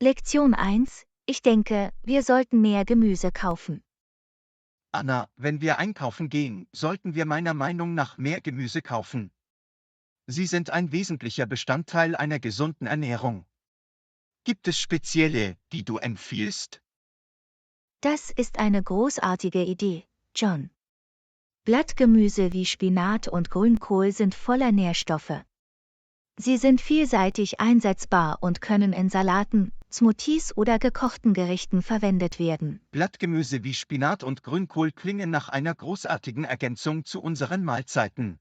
Lektion 1. Ich denke, wir sollten mehr Gemüse kaufen. Anna, wenn wir einkaufen gehen, sollten wir meiner Meinung nach mehr Gemüse kaufen. Sie sind ein wesentlicher Bestandteil einer gesunden Ernährung. Gibt es spezielle, die du empfiehlst? Das ist eine großartige Idee, John. Blattgemüse wie Spinat und Grünkohl sind voller Nährstoffe. Sie sind vielseitig einsetzbar und können in Salaten, Smoothies oder gekochten Gerichten verwendet werden. Blattgemüse wie Spinat und Grünkohl klingen nach einer großartigen Ergänzung zu unseren Mahlzeiten.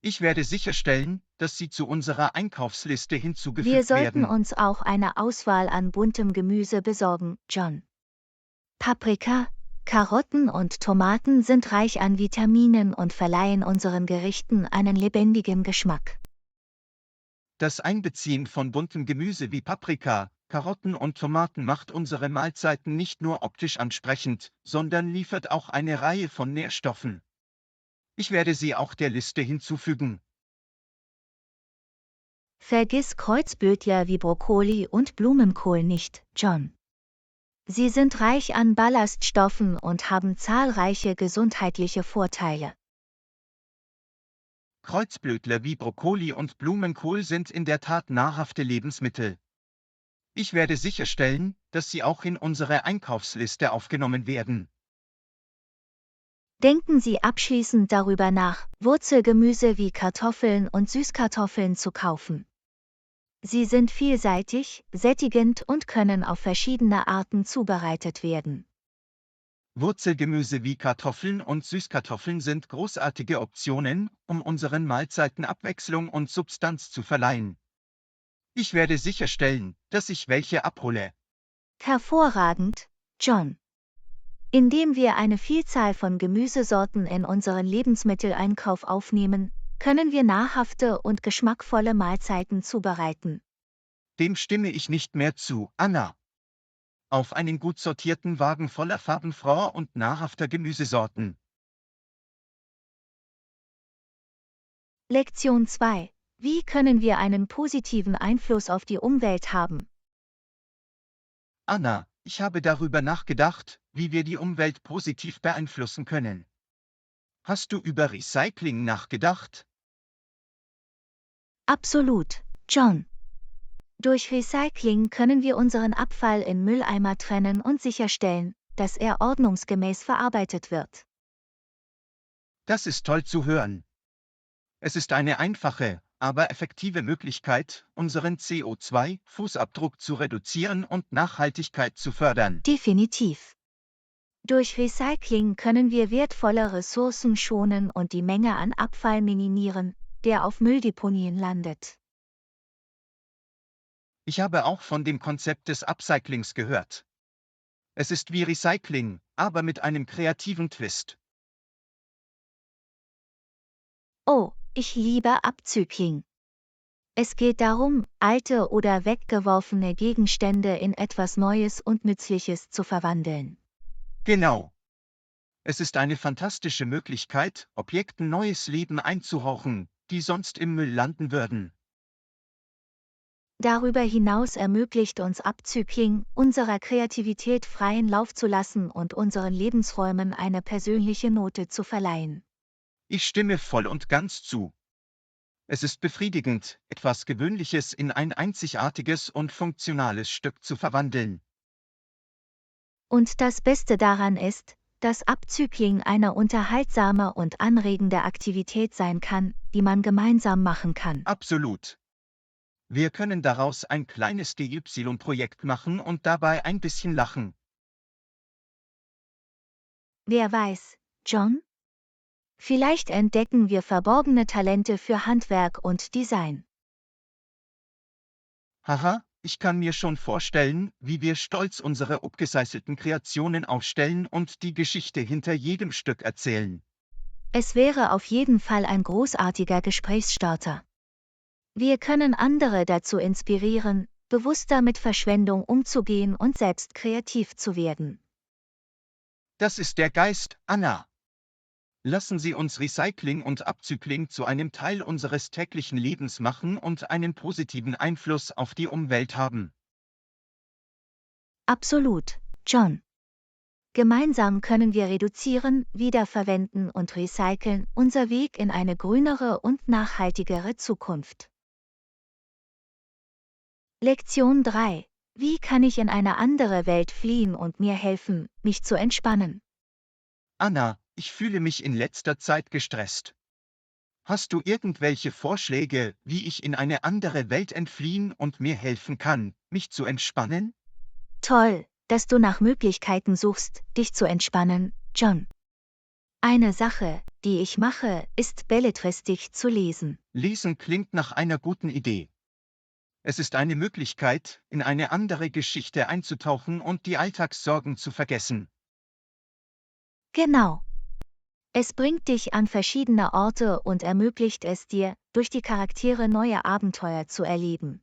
Ich werde sicherstellen, dass sie zu unserer Einkaufsliste Wir hinzugefügt sollten werden. uns auch eine Auswahl an buntem Gemüse besorgen, John. Paprika, Karotten und Tomaten sind reich an Vitaminen und verleihen unseren Gerichten einen lebendigen Geschmack. Das Einbeziehen von buntem Gemüse wie Paprika, Karotten und Tomaten macht unsere Mahlzeiten nicht nur optisch ansprechend, sondern liefert auch eine Reihe von Nährstoffen. Ich werde sie auch der Liste hinzufügen. Vergiss Kreuzbötler wie Brokkoli und Blumenkohl nicht, John. Sie sind reich an Ballaststoffen und haben zahlreiche gesundheitliche Vorteile. Kreuzblütler wie Brokkoli und Blumenkohl sind in der Tat nahrhafte Lebensmittel. Ich werde sicherstellen, dass sie auch in unsere Einkaufsliste aufgenommen werden. Denken Sie abschließend darüber nach, Wurzelgemüse wie Kartoffeln und Süßkartoffeln zu kaufen. Sie sind vielseitig, sättigend und können auf verschiedene Arten zubereitet werden. Wurzelgemüse wie Kartoffeln und Süßkartoffeln sind großartige Optionen, um unseren Mahlzeiten Abwechslung und Substanz zu verleihen. Ich werde sicherstellen, dass ich welche abhole. Hervorragend, John. Indem wir eine Vielzahl von Gemüsesorten in unseren Lebensmitteleinkauf aufnehmen, können wir nahrhafte und geschmackvolle Mahlzeiten zubereiten. Dem stimme ich nicht mehr zu, Anna. Auf einen gut sortierten Wagen voller farbenfroher und nahrhafter Gemüsesorten. Lektion 2. Wie können wir einen positiven Einfluss auf die Umwelt haben? Anna, ich habe darüber nachgedacht, wie wir die Umwelt positiv beeinflussen können. Hast du über Recycling nachgedacht? Absolut, John. Durch Recycling können wir unseren Abfall in Mülleimer trennen und sicherstellen, dass er ordnungsgemäß verarbeitet wird. Das ist toll zu hören. Es ist eine einfache, aber effektive Möglichkeit, unseren CO2-Fußabdruck zu reduzieren und Nachhaltigkeit zu fördern. Definitiv. Durch Recycling können wir wertvolle Ressourcen schonen und die Menge an Abfall minimieren, der auf Mülldeponien landet. Ich habe auch von dem Konzept des Upcyclings gehört. Es ist wie Recycling, aber mit einem kreativen Twist. Oh, ich liebe Upcycling. Es geht darum, alte oder weggeworfene Gegenstände in etwas Neues und Nützliches zu verwandeln. Genau. Es ist eine fantastische Möglichkeit, Objekten neues Leben einzuhauchen, die sonst im Müll landen würden. Darüber hinaus ermöglicht uns Upcycling, unserer Kreativität freien Lauf zu lassen und unseren Lebensräumen eine persönliche Note zu verleihen. Ich stimme voll und ganz zu. Es ist befriedigend, etwas Gewöhnliches in ein einzigartiges und funktionales Stück zu verwandeln. Und das Beste daran ist, dass Upcycling eine unterhaltsame und anregende Aktivität sein kann, die man gemeinsam machen kann. Absolut. Wir können daraus ein kleines DY-Projekt machen und dabei ein bisschen lachen. Wer weiß, John? Vielleicht entdecken wir verborgene Talente für Handwerk und Design. Haha, ich kann mir schon vorstellen, wie wir stolz unsere abgeseißelten Kreationen aufstellen und die Geschichte hinter jedem Stück erzählen. Es wäre auf jeden Fall ein großartiger Gesprächsstarter. Wir können andere dazu inspirieren, bewusster mit Verschwendung umzugehen und selbst kreativ zu werden. Das ist der Geist, Anna. Lassen Sie uns Recycling und Upcycling zu einem Teil unseres täglichen Lebens machen und einen positiven Einfluss auf die Umwelt haben. Absolut, John. Gemeinsam können wir reduzieren, wiederverwenden und recyceln, unser Weg in eine grünere und nachhaltigere Zukunft. Lektion 3. Wie kann ich in eine andere Welt fliehen und mir helfen, mich zu entspannen? Anna, ich fühle mich in letzter Zeit gestresst. Hast du irgendwelche Vorschläge, wie ich in eine andere Welt entfliehen und mir helfen kann, mich zu entspannen? Toll, dass du nach Möglichkeiten suchst, dich zu entspannen, John. Eine Sache, die ich mache, ist Belletristik zu lesen. Lesen klingt nach einer guten Idee. Es ist eine Möglichkeit, in eine andere Geschichte einzutauchen und die Alltagssorgen zu vergessen. Genau. Es bringt dich an verschiedene Orte und ermöglicht es dir, durch die Charaktere neue Abenteuer zu erleben.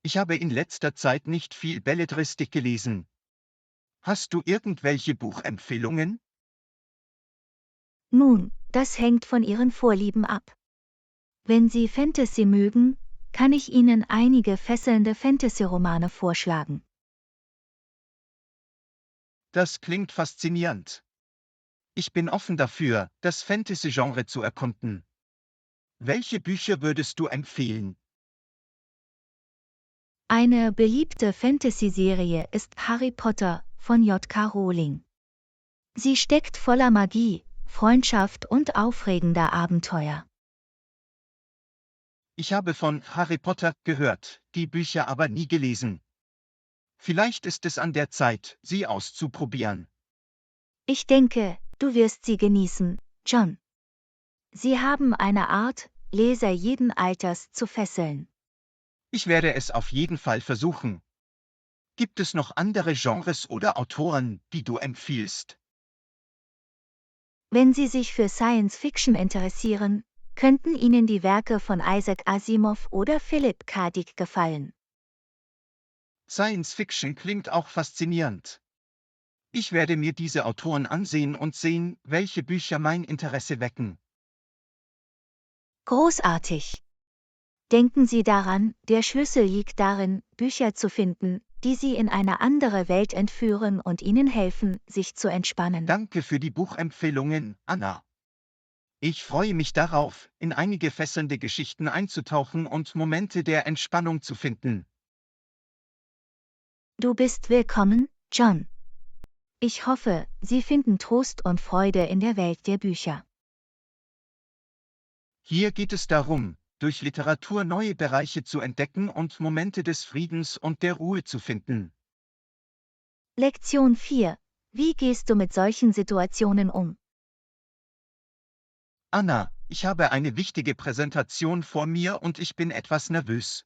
Ich habe in letzter Zeit nicht viel Belletristik gelesen. Hast du irgendwelche Buchempfehlungen? Nun, das hängt von ihren Vorlieben ab. Wenn Sie Fantasy mögen, kann ich Ihnen einige fesselnde Fantasy-Romane vorschlagen. Das klingt faszinierend. Ich bin offen dafür, das Fantasy-Genre zu erkunden. Welche Bücher würdest du empfehlen? Eine beliebte Fantasy-Serie ist Harry Potter von J.K. Rowling. Sie steckt voller Magie, Freundschaft und aufregender Abenteuer. Ich habe von Harry Potter gehört, die Bücher aber nie gelesen. Vielleicht ist es an der Zeit, sie auszuprobieren. Ich denke, du wirst sie genießen, John. Sie haben eine Art, Leser jeden Alters zu fesseln. Ich werde es auf jeden Fall versuchen. Gibt es noch andere Genres oder Autoren, die du empfiehlst? Wenn Sie sich für Science Fiction interessieren, könnten Ihnen die Werke von Isaac Asimov oder Philip K. Dick gefallen. Science Fiction klingt auch faszinierend. Ich werde mir diese Autoren ansehen und sehen, welche Bücher mein Interesse wecken. Großartig! Denken Sie daran, der Schlüssel liegt darin, Bücher zu finden, die Sie in eine andere Welt entführen und Ihnen helfen, sich zu entspannen. Danke für die Buchempfehlungen, Anna. Ich freue mich darauf, in einige fesselnde Geschichten einzutauchen und Momente der Entspannung zu finden. Du bist willkommen, John. Ich hoffe, Sie finden Trost und Freude in der Welt der Bücher. Hier geht es darum, durch Literatur neue Bereiche zu entdecken und Momente des Friedens und der Ruhe zu finden. Lektion 4. Wie gehst du mit solchen Situationen um? Anna, ich habe eine wichtige Präsentation vor mir und ich bin etwas nervös.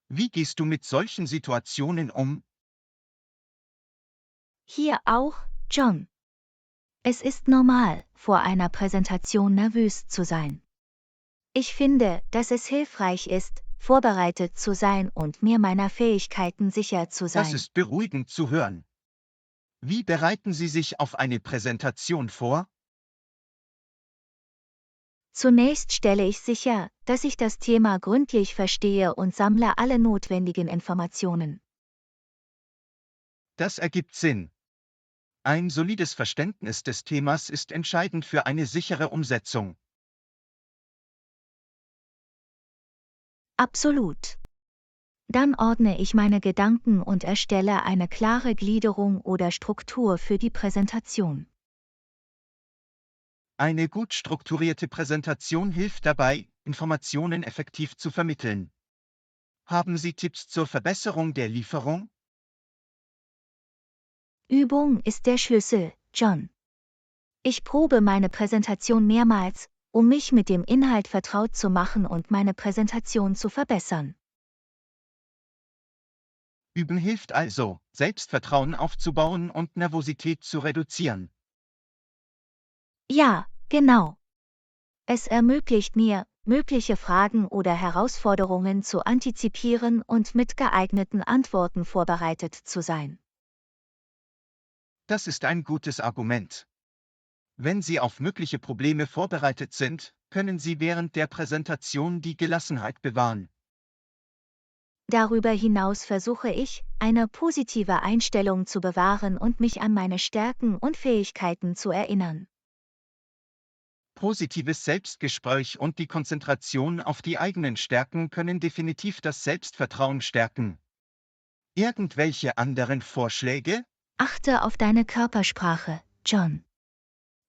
Wie gehst du mit solchen Situationen um? Hier auch, John. Es ist normal, vor einer Präsentation nervös zu sein. Ich finde, dass es hilfreich ist, vorbereitet zu sein und mir meiner Fähigkeiten sicher zu Das sein. ist beruhigend zu hören. Wie bereiten Sie sich auf eine Präsentation vor? Zunächst stelle ich sicher, dass ich das Thema gründlich verstehe und sammle alle notwendigen Informationen. Das ergibt Sinn. Ein solides Verständnis des Themas ist entscheidend für eine sichere Umsetzung. Absolut. Dann ordne ich meine Gedanken und erstelle eine klare Gliederung oder Struktur für die Präsentation. Eine gut strukturierte Präsentation hilft dabei, Informationen effektiv zu vermitteln. Haben Sie Tipps zur Verbesserung der Lieferung? Übung ist der Schlüssel, John. Ich probe meine Präsentation mehrmals, um mich mit dem Inhalt vertraut zu machen und meine Präsentation zu verbessern. Üben hilft also, Selbstvertrauen aufzubauen und Nervosität zu reduzieren. Ja, genau. Es ermöglicht mir, mögliche Fragen oder Herausforderungen zu antizipieren und mit geeigneten Antworten vorbereitet zu sein. Das ist ein gutes Argument. Wenn Sie auf mögliche Probleme vorbereitet sind, können Sie während der Präsentation die Gelassenheit bewahren. Darüber hinaus versuche ich, eine positive Einstellung zu bewahren und mich an meine Stärken und Fähigkeiten zu erinnern. Positives Selbstgespräch und die Konzentration auf die eigenen Stärken können definitiv das Selbstvertrauen stärken. Irgendwelche anderen Vorschläge? Achte auf deine Körpersprache, John.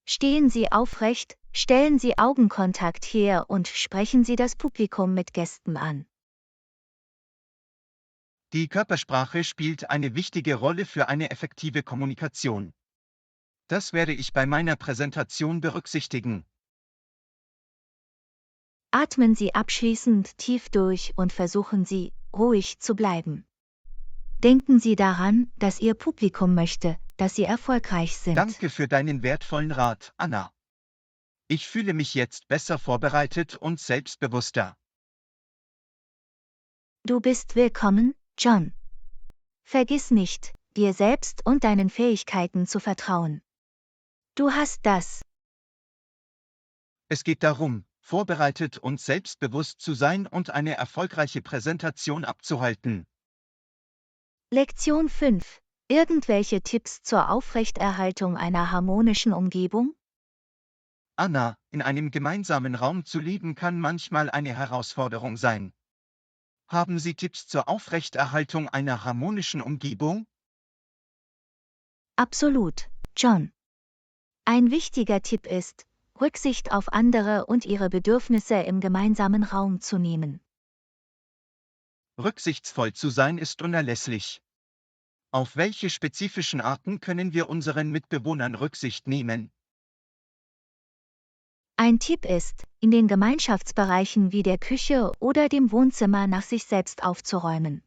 Stehen Sie aufrecht, stellen Sie Augenkontakt her und sprechen Sie das Publikum mit Gesten an. Die Körpersprache spielt eine wichtige Rolle für eine effektive Kommunikation. Das werde ich bei meiner Präsentation berücksichtigen. Atmen Sie abschließend tief durch und versuchen Sie, ruhig zu bleiben. Denken Sie daran, dass Ihr Publikum möchte, dass Sie erfolgreich sind. Danke für deinen wertvollen Rat, Anna. Ich fühle mich jetzt besser vorbereitet und selbstbewusster. Du bist willkommen, John. Vergiss nicht, dir selbst und deinen Fähigkeiten zu vertrauen. Du hast das. Es geht darum, vorbereitet und selbstbewusst zu sein und eine erfolgreiche Präsentation abzuhalten. Lektion 5. Irgendwelche Tipps zur Aufrechterhaltung einer harmonischen Umgebung? Anna, in einem gemeinsamen Raum zu leben kann manchmal eine Herausforderung sein. Haben Sie Tipps zur Aufrechterhaltung einer harmonischen Umgebung? Absolut, John. Ein wichtiger Tipp ist, Rücksicht auf andere und ihre Bedürfnisse im gemeinsamen Raum zu nehmen. Rücksichtsvoll zu sein ist unerlässlich. Auf welche spezifischen Arten können wir unseren Mitbewohnern Rücksicht nehmen? Ein Tipp ist, in den Gemeinschaftsbereichen wie der Küche oder dem Wohnzimmer nach sich selbst aufzuräumen.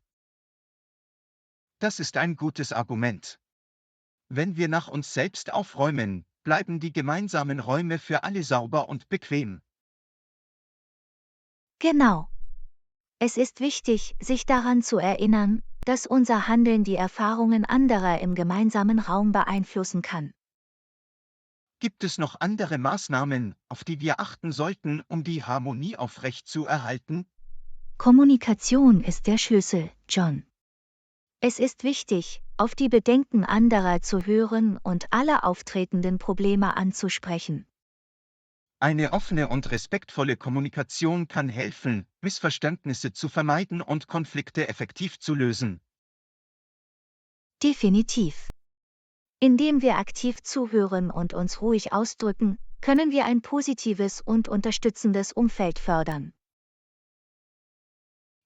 Das ist ein gutes Argument. Wenn wir nach uns selbst aufräumen, bleiben die gemeinsamen Räume für alle sauber und bequem. Genau. Es ist wichtig, sich daran zu erinnern, dass unser Handeln die Erfahrungen anderer im gemeinsamen Raum beeinflussen kann. Gibt es noch andere Maßnahmen, auf die wir achten sollten, um die Harmonie aufrechtzuerhalten? Kommunikation ist der Schlüssel, John. Es ist wichtig, auf die Bedenken anderer zu hören und alle auftretenden Probleme anzusprechen. Eine offene und respektvolle Kommunikation kann helfen, Missverständnisse zu vermeiden und Konflikte effektiv zu lösen. Definitiv. Indem wir aktiv zuhören und uns ruhig ausdrücken, können wir ein positives und unterstützendes Umfeld fördern.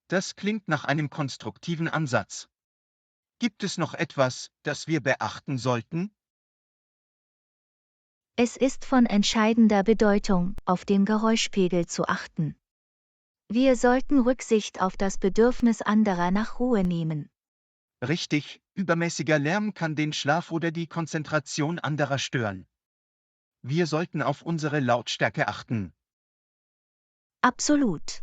Das klingt nach einem konstruktiven Ansatz. Gibt es noch etwas, das wir beachten sollten? Es ist von entscheidender Bedeutung, auf den Geräuschpegel zu achten. Wir sollten Rücksicht auf das Bedürfnis anderer nach Ruhe nehmen. Richtig, übermäßiger Lärm kann den Schlaf oder die Konzentration anderer stören. Wir sollten auf unsere Lautstärke achten. Absolut.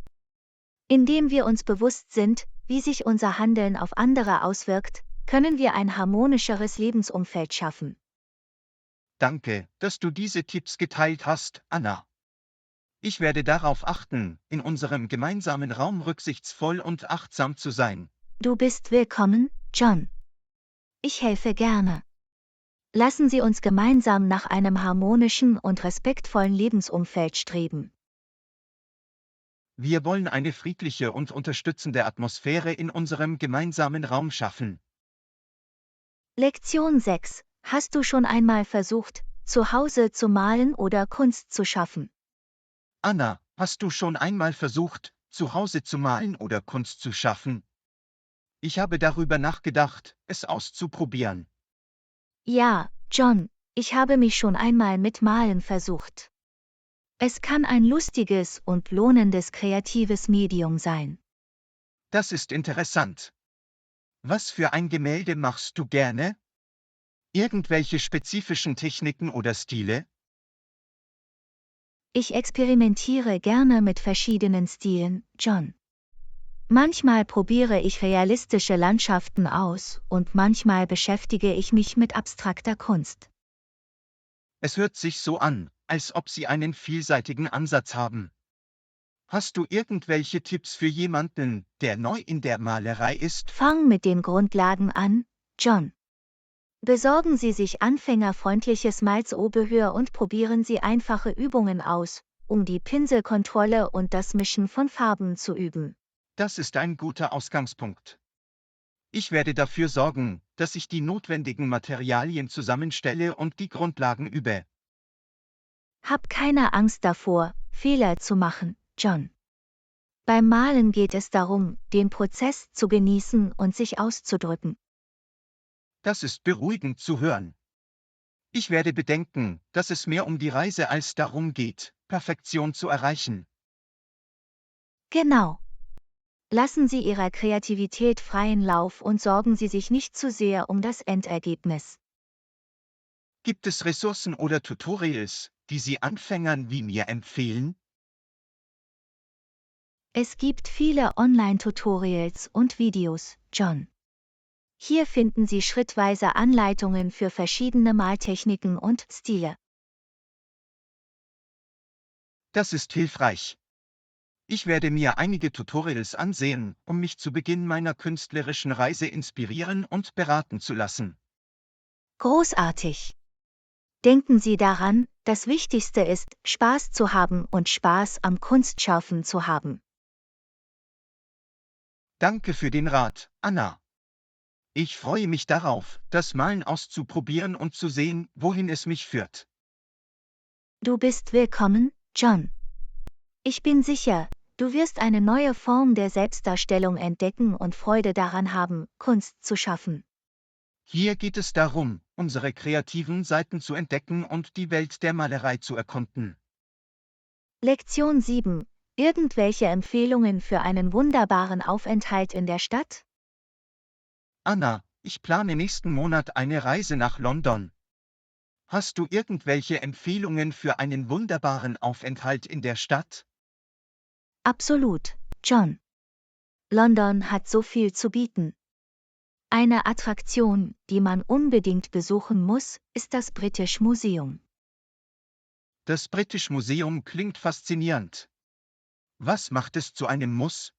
Indem wir uns bewusst sind, wie sich unser Handeln auf andere auswirkt, können wir ein harmonischeres Lebensumfeld schaffen. Danke, dass du diese Tipps geteilt hast, Anna. Ich werde darauf achten, in unserem gemeinsamen Raum rücksichtsvoll und achtsam zu sein. Du bist willkommen, John. Ich helfe gerne. Lassen Sie uns gemeinsam nach einem harmonischen und respektvollen Lebensumfeld streben. Wir wollen eine friedliche und unterstützende Atmosphäre in unserem gemeinsamen Raum schaffen. Lektion 6. Hast du schon einmal versucht, zu Hause zu malen oder Kunst zu schaffen? Anna, hast du schon einmal versucht, zu Hause zu malen oder Kunst zu schaffen? Ich habe darüber nachgedacht, es auszuprobieren. Ja, John, ich habe mich schon einmal mit Malen versucht. Es kann ein lustiges und lohnendes kreatives Medium sein. Das ist interessant. Was für ein Gemälde machst du gerne? Irgendwelche spezifischen Techniken oder Stile? Ich experimentiere gerne mit verschiedenen Stilen, John. Manchmal probiere ich realistische Landschaften aus und manchmal beschäftige ich mich mit abstrakter Kunst. Es hört sich so an, als ob sie einen vielseitigen Ansatz haben. Hast du irgendwelche Tipps für jemanden, der neu in der Malerei ist? Fang mit den Grundlagen an, John. Besorgen Sie sich anfängerfreundliches Malzobehör und probieren Sie einfache Übungen aus, um die Pinselkontrolle und das Mischen von Farben zu üben. Das ist ein guter Ausgangspunkt. Ich werde dafür sorgen, dass ich die notwendigen Materialien zusammenstelle und die Grundlagen übe. Hab keine Angst davor, Fehler zu machen, John. Beim Malen geht es darum, den Prozess zu genießen und sich auszudrücken. Das ist beruhigend zu hören. Ich werde bedenken, dass es mehr um die Reise als darum geht, Perfektion zu erreichen. Genau. Lassen Sie Ihrer Kreativität freien Lauf und sorgen Sie sich nicht zu sehr um das Endergebnis. Gibt es Ressourcen oder Tutorials, die Sie Anfängern wie mir empfehlen? Es gibt viele Online-Tutorials und Videos, John. Hier finden Sie schrittweise Anleitungen für verschiedene Maltechniken und Stile. Das ist hilfreich. Ich werde mir einige Tutorials ansehen, um mich zu Beginn meiner künstlerischen Reise inspirieren und beraten zu lassen. Großartig! Denken Sie daran, das Wichtigste ist, Spaß zu haben und Spaß am Kunstschaffen zu haben. Danke für den Rat, Anna. Ich freue mich darauf, das Malen auszuprobieren und zu sehen, wohin es mich führt. Du bist willkommen, John. Ich bin sicher, du wirst eine neue Form der Selbstdarstellung entdecken und Freude daran haben, Kunst zu schaffen. Hier geht es darum, unsere kreativen Seiten zu entdecken und die Welt der Malerei zu erkunden. Lektion 7. Irgendwelche Empfehlungen für einen wunderbaren Aufenthalt in der Stadt? Anna, ich plane nächsten Monat eine Reise nach London. Hast du irgendwelche Empfehlungen für einen wunderbaren Aufenthalt in der Stadt? Absolut, John. London hat so viel zu bieten. Eine Attraktion, die man unbedingt besuchen muss, ist das British Museum. Das British Museum klingt faszinierend. Was macht es zu einem Muss?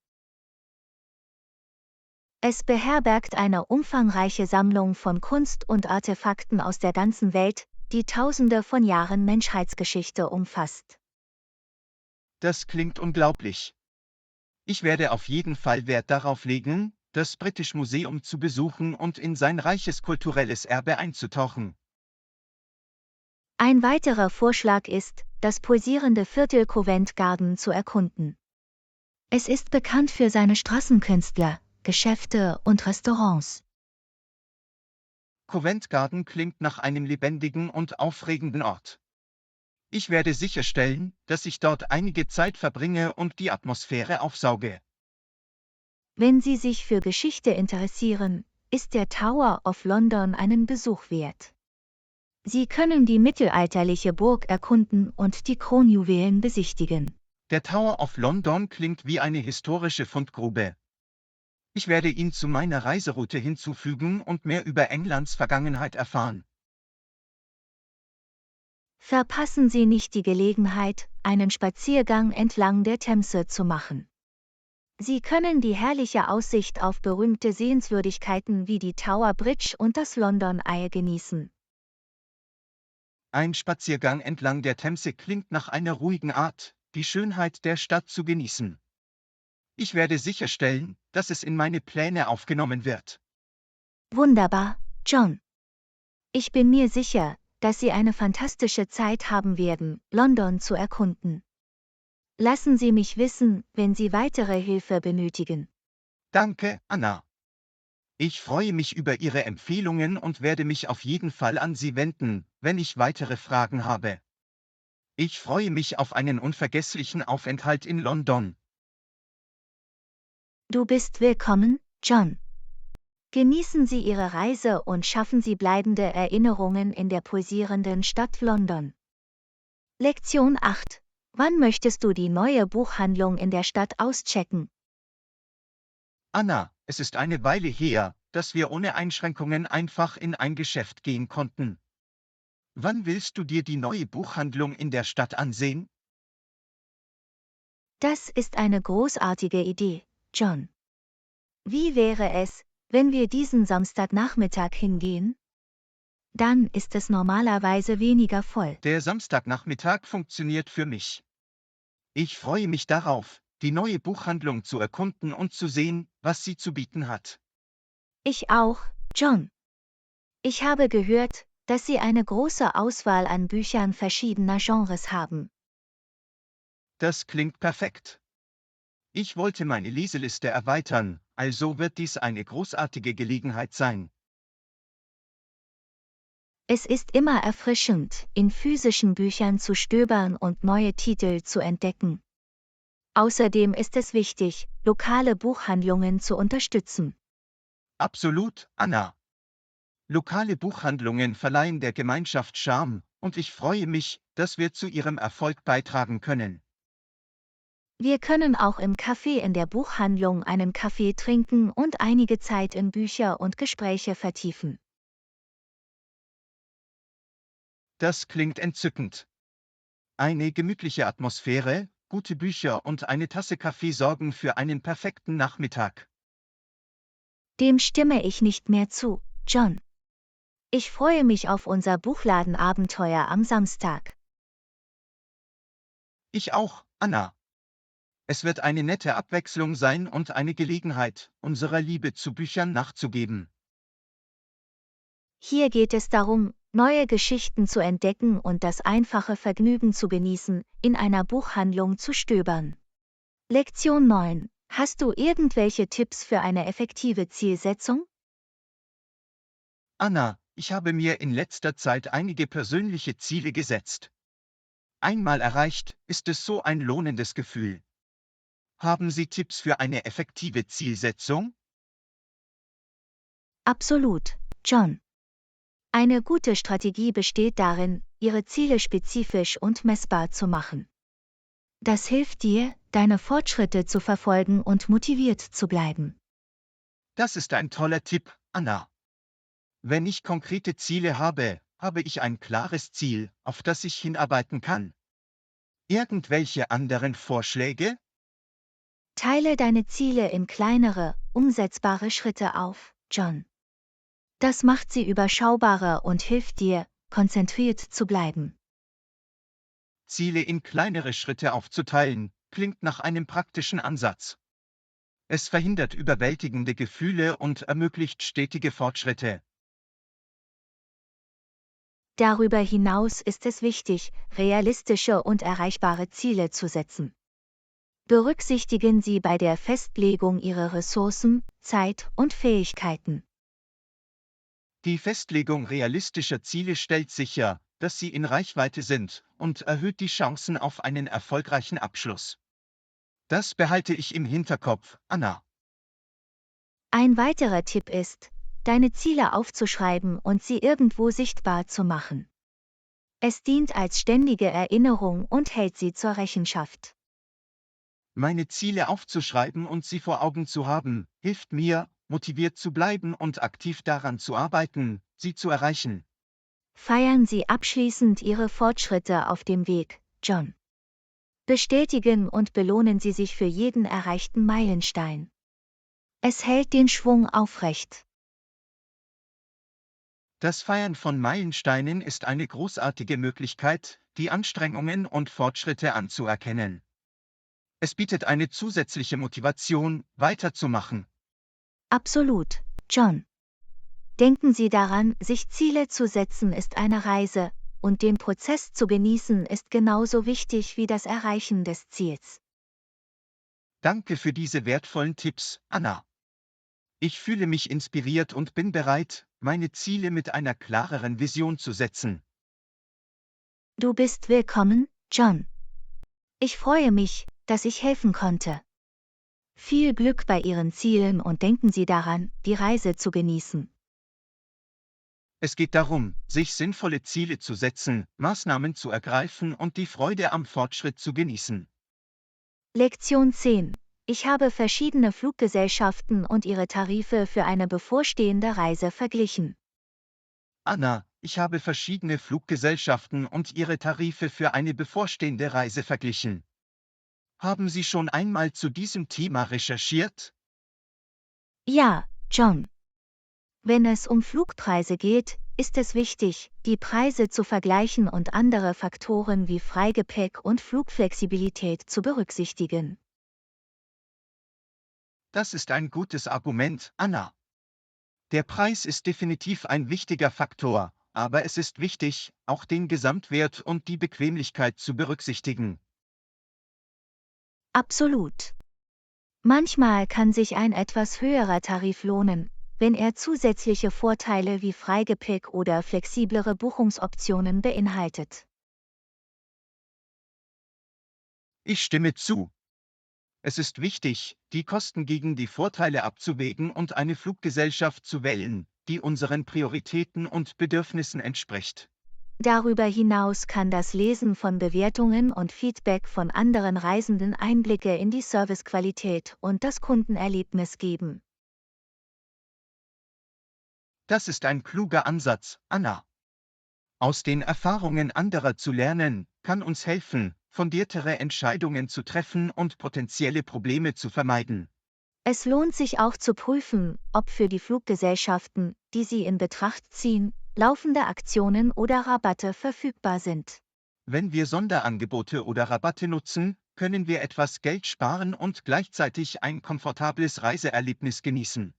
Es beherbergt eine umfangreiche Sammlung von Kunst und Artefakten aus der ganzen Welt, die Tausende von Jahren Menschheitsgeschichte umfasst. Das klingt unglaublich. Ich werde auf jeden Fall Wert darauf legen, das British Museum zu besuchen und in sein reiches kulturelles Erbe einzutauchen. Ein weiterer Vorschlag ist, das pulsierende Viertel Covent Garden zu erkunden. Es ist bekannt für seine Straßenkünstler, Geschäfte und Restaurants. Covent Garden klingt nach einem lebendigen und aufregenden Ort. Ich werde sicherstellen, dass ich dort einige Zeit verbringe und die Atmosphäre aufsauge. Wenn Sie sich für Geschichte interessieren, ist der Tower of London einen Besuch wert. Sie können die mittelalterliche Burg erkunden und die Kronjuwelen besichtigen. Der Tower of London klingt wie eine historische Fundgrube. Ich werde ihn zu meiner Reiseroute hinzufügen und mehr über Englands Vergangenheit erfahren. Verpassen Sie nicht die Gelegenheit, einen Spaziergang entlang der Themse zu machen. Sie können die herrliche Aussicht auf berühmte Sehenswürdigkeiten wie die Tower Bridge und das London Eye genießen. Ein Spaziergang entlang der Themse klingt nach einer ruhigen Art, die Schönheit der Stadt zu genießen. Ich werde sicherstellen, dass es in meine Pläne aufgenommen wird. Wunderbar, John. Ich bin mir sicher, dass Sie eine fantastische Zeit haben werden, London zu erkunden. Lassen Sie mich wissen, wenn Sie weitere Hilfe benötigen. Danke, Anna. Ich freue mich über Ihre Empfehlungen und werde mich auf jeden Fall an Sie wenden, wenn ich weitere Fragen habe. Ich freue mich auf einen unvergesslichen Aufenthalt in London. Du bist willkommen, John. Genießen Sie Ihre Reise und schaffen Sie bleibende Erinnerungen in der pulsierenden Stadt London. Lektion 8. Wann möchtest du die neue Buchhandlung in der Stadt auschecken? Anna, es ist eine Weile her, dass wir ohne Einschränkungen einfach in ein Geschäft gehen konnten. Wann willst du dir die neue Buchhandlung in der Stadt ansehen? Das ist eine großartige Idee, John. Wie wäre es, wenn wir diesen Samstagnachmittag hingehen? Dann ist es normalerweise weniger voll. Der Samstagnachmittag funktioniert für mich. Ich freue mich darauf, die neue Buchhandlung zu erkunden und zu sehen, was sie zu bieten hat. Ich auch, John. Ich habe gehört, dass Sie eine große Auswahl an Büchern verschiedener Genres haben. Das klingt perfekt. Ich wollte meine Leseliste erweitern, also wird dies eine großartige Gelegenheit sein. Es ist immer erfrischend, in physischen Büchern zu stöbern und neue Titel zu entdecken. Außerdem ist es wichtig, lokale Buchhandlungen zu unterstützen. Absolut, Anna. Lokale Buchhandlungen verleihen der Gemeinschaft Charme, und ich freue mich, dass wir zu ihrem Erfolg beitragen können. Wir können auch im Café in der Buchhandlung einen Kaffee trinken und einige Zeit in Bücher und Gespräche vertiefen. Das klingt entzückend. Eine gemütliche Atmosphäre, gute Bücher und eine Tasse Kaffee sorgen für einen perfekten Nachmittag. Dem stimme ich nicht mehr zu, John. Ich freue mich auf unser Buchladenabenteuer am Samstag. Ich auch, Anna. Es wird eine nette Abwechslung sein und eine Gelegenheit, unserer Liebe zu Büchern nachzugeben. Hier geht es darum, neue Geschichten zu entdecken und das einfache Vergnügen zu genießen, in einer Buchhandlung zu stöbern. Lektion 9. Hast du irgendwelche Tipps für eine effektive Zielsetzung? Anna, ich habe mir in letzter Zeit einige persönliche Ziele gesetzt. Einmal erreicht, ist es so ein lohnendes Gefühl. Haben Sie Tipps für eine effektive Zielsetzung? Absolut, John. Eine gute Strategie besteht darin, Ihre Ziele spezifisch und messbar zu machen. Das hilft dir, deine Fortschritte zu verfolgen und motiviert zu bleiben. Das ist ein toller Tipp, Anna. Wenn ich konkrete Ziele habe, habe ich ein klares Ziel, auf das ich hinarbeiten kann. Irgendwelche anderen Vorschläge? Teile deine Ziele in kleinere, umsetzbare Schritte auf, John. Das macht sie überschaubarer und hilft dir, konzentriert zu bleiben. Ziele in kleinere Schritte aufzuteilen, klingt nach einem praktischen Ansatz. Es verhindert überwältigende Gefühle und ermöglicht stetige Fortschritte. Darüber hinaus ist es wichtig, realistische und erreichbare Ziele zu setzen. Berücksichtigen Sie bei der Festlegung Ihre Ressourcen, Zeit und Fähigkeiten. Die Festlegung realistischer Ziele stellt sicher, dass sie in Reichweite sind und erhöht die Chancen auf einen erfolgreichen Abschluss. Das behalte ich im Hinterkopf, Anna. Ein weiterer Tipp ist, deine Ziele aufzuschreiben und sie irgendwo sichtbar zu machen. Es dient als ständige Erinnerung und hält sie zur Rechenschaft. Meine Ziele aufzuschreiben und sie vor Augen zu haben, hilft mir, motiviert zu bleiben und aktiv daran zu arbeiten, sie zu erreichen. Feiern Sie abschließend Ihre Fortschritte auf dem Weg, John. Bestätigen und belohnen Sie sich für jeden erreichten Meilenstein. Es hält den Schwung aufrecht. Das Feiern von Meilensteinen ist eine großartige Möglichkeit, die Anstrengungen und Fortschritte anzuerkennen. Es bietet eine zusätzliche Motivation, weiterzumachen. Absolut, John. Denken Sie daran, sich Ziele zu setzen ist eine Reise, und den Prozess zu genießen ist genauso wichtig wie das Erreichen des Ziels. Danke für diese wertvollen Tipps, Anna. Ich fühle mich inspiriert und bin bereit, meine Ziele mit einer klareren Vision zu setzen. Du bist willkommen, John. Ich freue mich, dass ich helfen konnte. Viel Glück bei Ihren Zielen und denken Sie daran, die Reise zu genießen. Es geht darum, sich sinnvolle Ziele zu setzen, Maßnahmen zu ergreifen und die Freude am Fortschritt zu genießen. Lektion 10. Ich habe verschiedene Fluggesellschaften und ihre Tarife für eine bevorstehende Reise verglichen. Anna, ich habe verschiedene Fluggesellschaften und ihre Tarife für eine bevorstehende Reise verglichen. Haben Sie schon einmal zu diesem Thema recherchiert? Ja, John. Wenn es um Flugpreise geht, ist es wichtig, die Preise zu vergleichen und andere Faktoren wie Freigepäck und Flugflexibilität zu berücksichtigen. Das ist ein gutes Argument, Anna. Der Preis ist definitiv ein wichtiger Faktor, aber es ist wichtig, auch den Gesamtwert und die Bequemlichkeit zu berücksichtigen. Absolut. Manchmal kann sich ein etwas höherer Tarif lohnen, wenn er zusätzliche Vorteile wie Freigepäck oder flexiblere Buchungsoptionen beinhaltet. Ich stimme zu. Es ist wichtig, die Kosten gegen die Vorteile abzuwägen und eine Fluggesellschaft zu wählen, die unseren Prioritäten und Bedürfnissen entspricht. Darüber hinaus kann das Lesen von Bewertungen und Feedback von anderen Reisenden Einblicke in die Servicequalität und das Kundenerlebnis geben. Das ist ein kluger Ansatz, Anna. Aus den Erfahrungen anderer zu lernen, kann uns helfen, fundiertere Entscheidungen zu treffen und potenzielle Probleme zu vermeiden. Es lohnt sich auch zu prüfen, ob für die Fluggesellschaften, die Sie in Betracht ziehen, laufende Aktionen oder Rabatte verfügbar sind. Wenn wir Sonderangebote oder Rabatte nutzen, können wir etwas Geld sparen und gleichzeitig ein komfortables Reiseerlebnis genießen.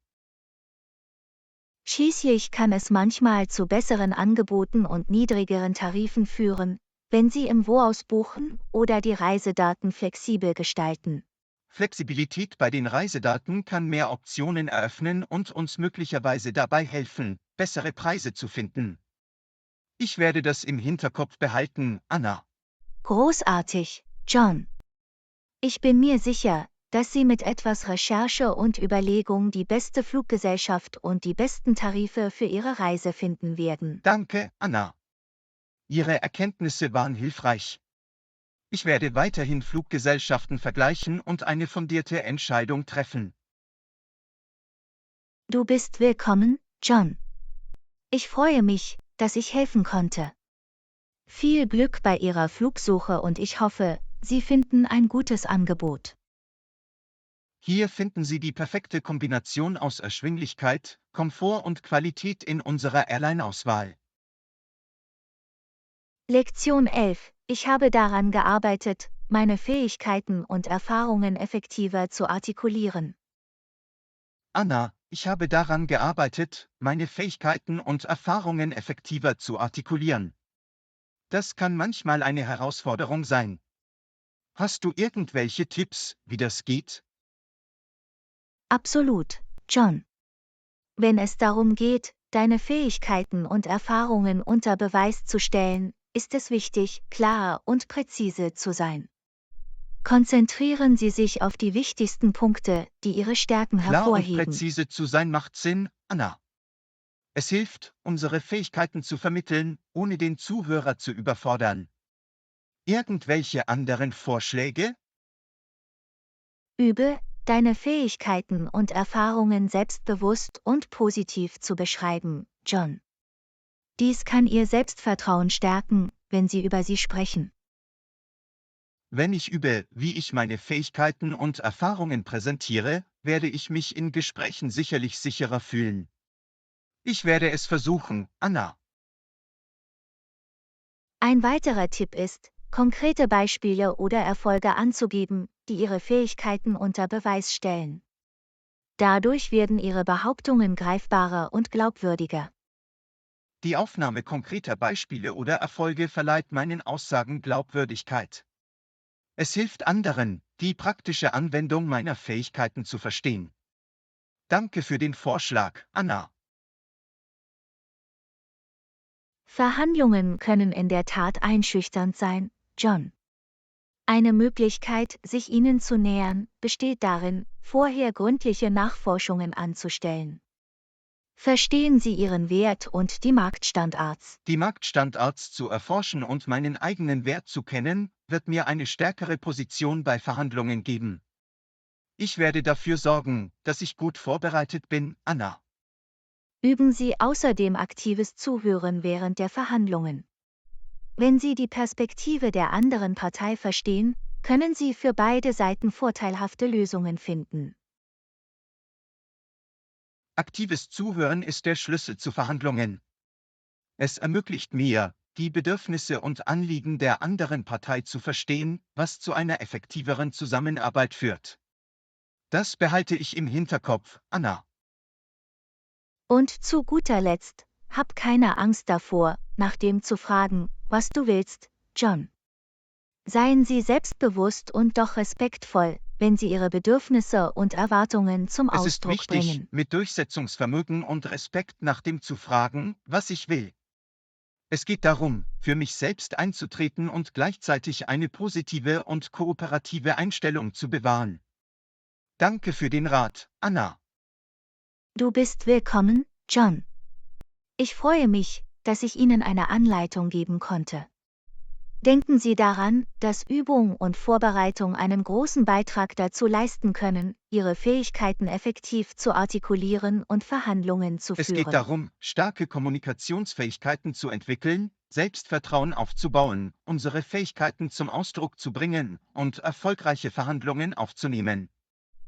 Schließlich kann es manchmal zu besseren Angeboten und niedrigeren Tarifen führen, wenn Sie im Voraus buchen oder die Reisedaten flexibel gestalten. Flexibilität bei den Reisedaten kann mehr Optionen eröffnen und uns möglicherweise dabei helfen, bessere Preise zu finden. Ich werde das im Hinterkopf behalten, Anna. Großartig, John. Ich bin mir sicher, dass Sie mit etwas Recherche und Überlegung die beste Fluggesellschaft und die besten Tarife für Ihre Reise finden werden. Danke, Anna. Ihre Erkenntnisse waren hilfreich. Ich werde weiterhin Fluggesellschaften vergleichen und eine fundierte Entscheidung treffen. Du bist willkommen, John. Ich freue mich, dass ich helfen konnte. Viel Glück bei Ihrer Flugsuche und ich hoffe, Sie finden ein gutes Angebot. Hier finden Sie die perfekte Kombination aus Erschwinglichkeit, Komfort und Qualität in unserer Airline-Auswahl. Lektion 11. Ich habe daran gearbeitet, meine Fähigkeiten und Erfahrungen effektiver zu artikulieren. Anna, ich habe daran gearbeitet, meine Fähigkeiten und Erfahrungen effektiver zu artikulieren. Das kann manchmal eine Herausforderung sein. Hast du irgendwelche Tipps, wie das geht? Absolut, John. Wenn es darum geht, deine Fähigkeiten und Erfahrungen unter Beweis zu stellen, ist es wichtig, klar und präzise zu sein. Konzentrieren Sie sich auf die wichtigsten Punkte, die Ihre Stärken Klar und hervorheben. präzise zu sein macht Sinn, Anna. Es hilft, unsere Fähigkeiten zu vermitteln, ohne den Zuhörer zu überfordern. Irgendwelche anderen Vorschläge? Übe, deine Fähigkeiten und Erfahrungen selbstbewusst und positiv zu beschreiben, John. Dies kann Ihr Selbstvertrauen stärken, wenn Sie über sie sprechen. Wenn ich übe, wie ich meine Fähigkeiten und Erfahrungen präsentiere, werde ich mich in Gesprächen sicherlich sicherer fühlen. Ich werde es versuchen, Anna. Ein weiterer Tipp ist, konkrete Beispiele oder Erfolge anzugeben, die Ihre Fähigkeiten unter Beweis stellen. Dadurch werden Ihre Behauptungen greifbarer und glaubwürdiger. Die Aufnahme konkreter Beispiele oder Erfolge verleiht meinen Aussagen Glaubwürdigkeit. Es hilft anderen, die praktische Anwendung meiner Fähigkeiten zu verstehen. Danke für den Vorschlag, Anna. Verhandlungen können in der Tat einschüchternd sein, John. Eine Möglichkeit, sich ihnen zu nähern, besteht darin, vorher gründliche Nachforschungen anzustellen. Verstehen Sie Ihren Wert und die Marktstandards. Die Marktstandards zu erforschen und meinen eigenen Wert zu kennen, wird mir eine stärkere Position bei Verhandlungen geben. Ich werde dafür sorgen, dass ich gut vorbereitet bin, Anna. Üben Sie außerdem aktives Zuhören während der Verhandlungen. Wenn Sie die Perspektive der anderen Partei verstehen, können Sie für beide Seiten vorteilhafte Lösungen finden. Aktives Zuhören ist der Schlüssel zu Verhandlungen. Es ermöglicht mir, die Bedürfnisse und Anliegen der anderen Partei zu verstehen, was zu einer effektiveren Zusammenarbeit führt. Das behalte ich im Hinterkopf, Anna. Und zu guter Letzt, hab keine Angst davor, nach dem zu fragen, was du willst, John. Seien Sie selbstbewusst und doch respektvoll, wenn Sie Ihre Bedürfnisse und Erwartungen zum Es ist Ausdruck wichtig, bringen. mit Durchsetzungsvermögen und Respekt nach dem zu fragen, was ich will. Es geht darum, für mich selbst einzutreten und gleichzeitig eine positive und kooperative Einstellung zu bewahren. Danke für den Rat, Anna. Du bist willkommen, John. Ich freue mich, dass ich Ihnen eine Anleitung geben konnte. Denken Sie daran, dass Übung und Vorbereitung einen großen Beitrag dazu leisten können, Ihre Fähigkeiten effektiv zu artikulieren und Verhandlungen zu Es geht führen. darum, starke Kommunikationsfähigkeiten zu entwickeln, Selbstvertrauen aufzubauen, unsere Fähigkeiten zum Ausdruck zu bringen und erfolgreiche Verhandlungen aufzunehmen.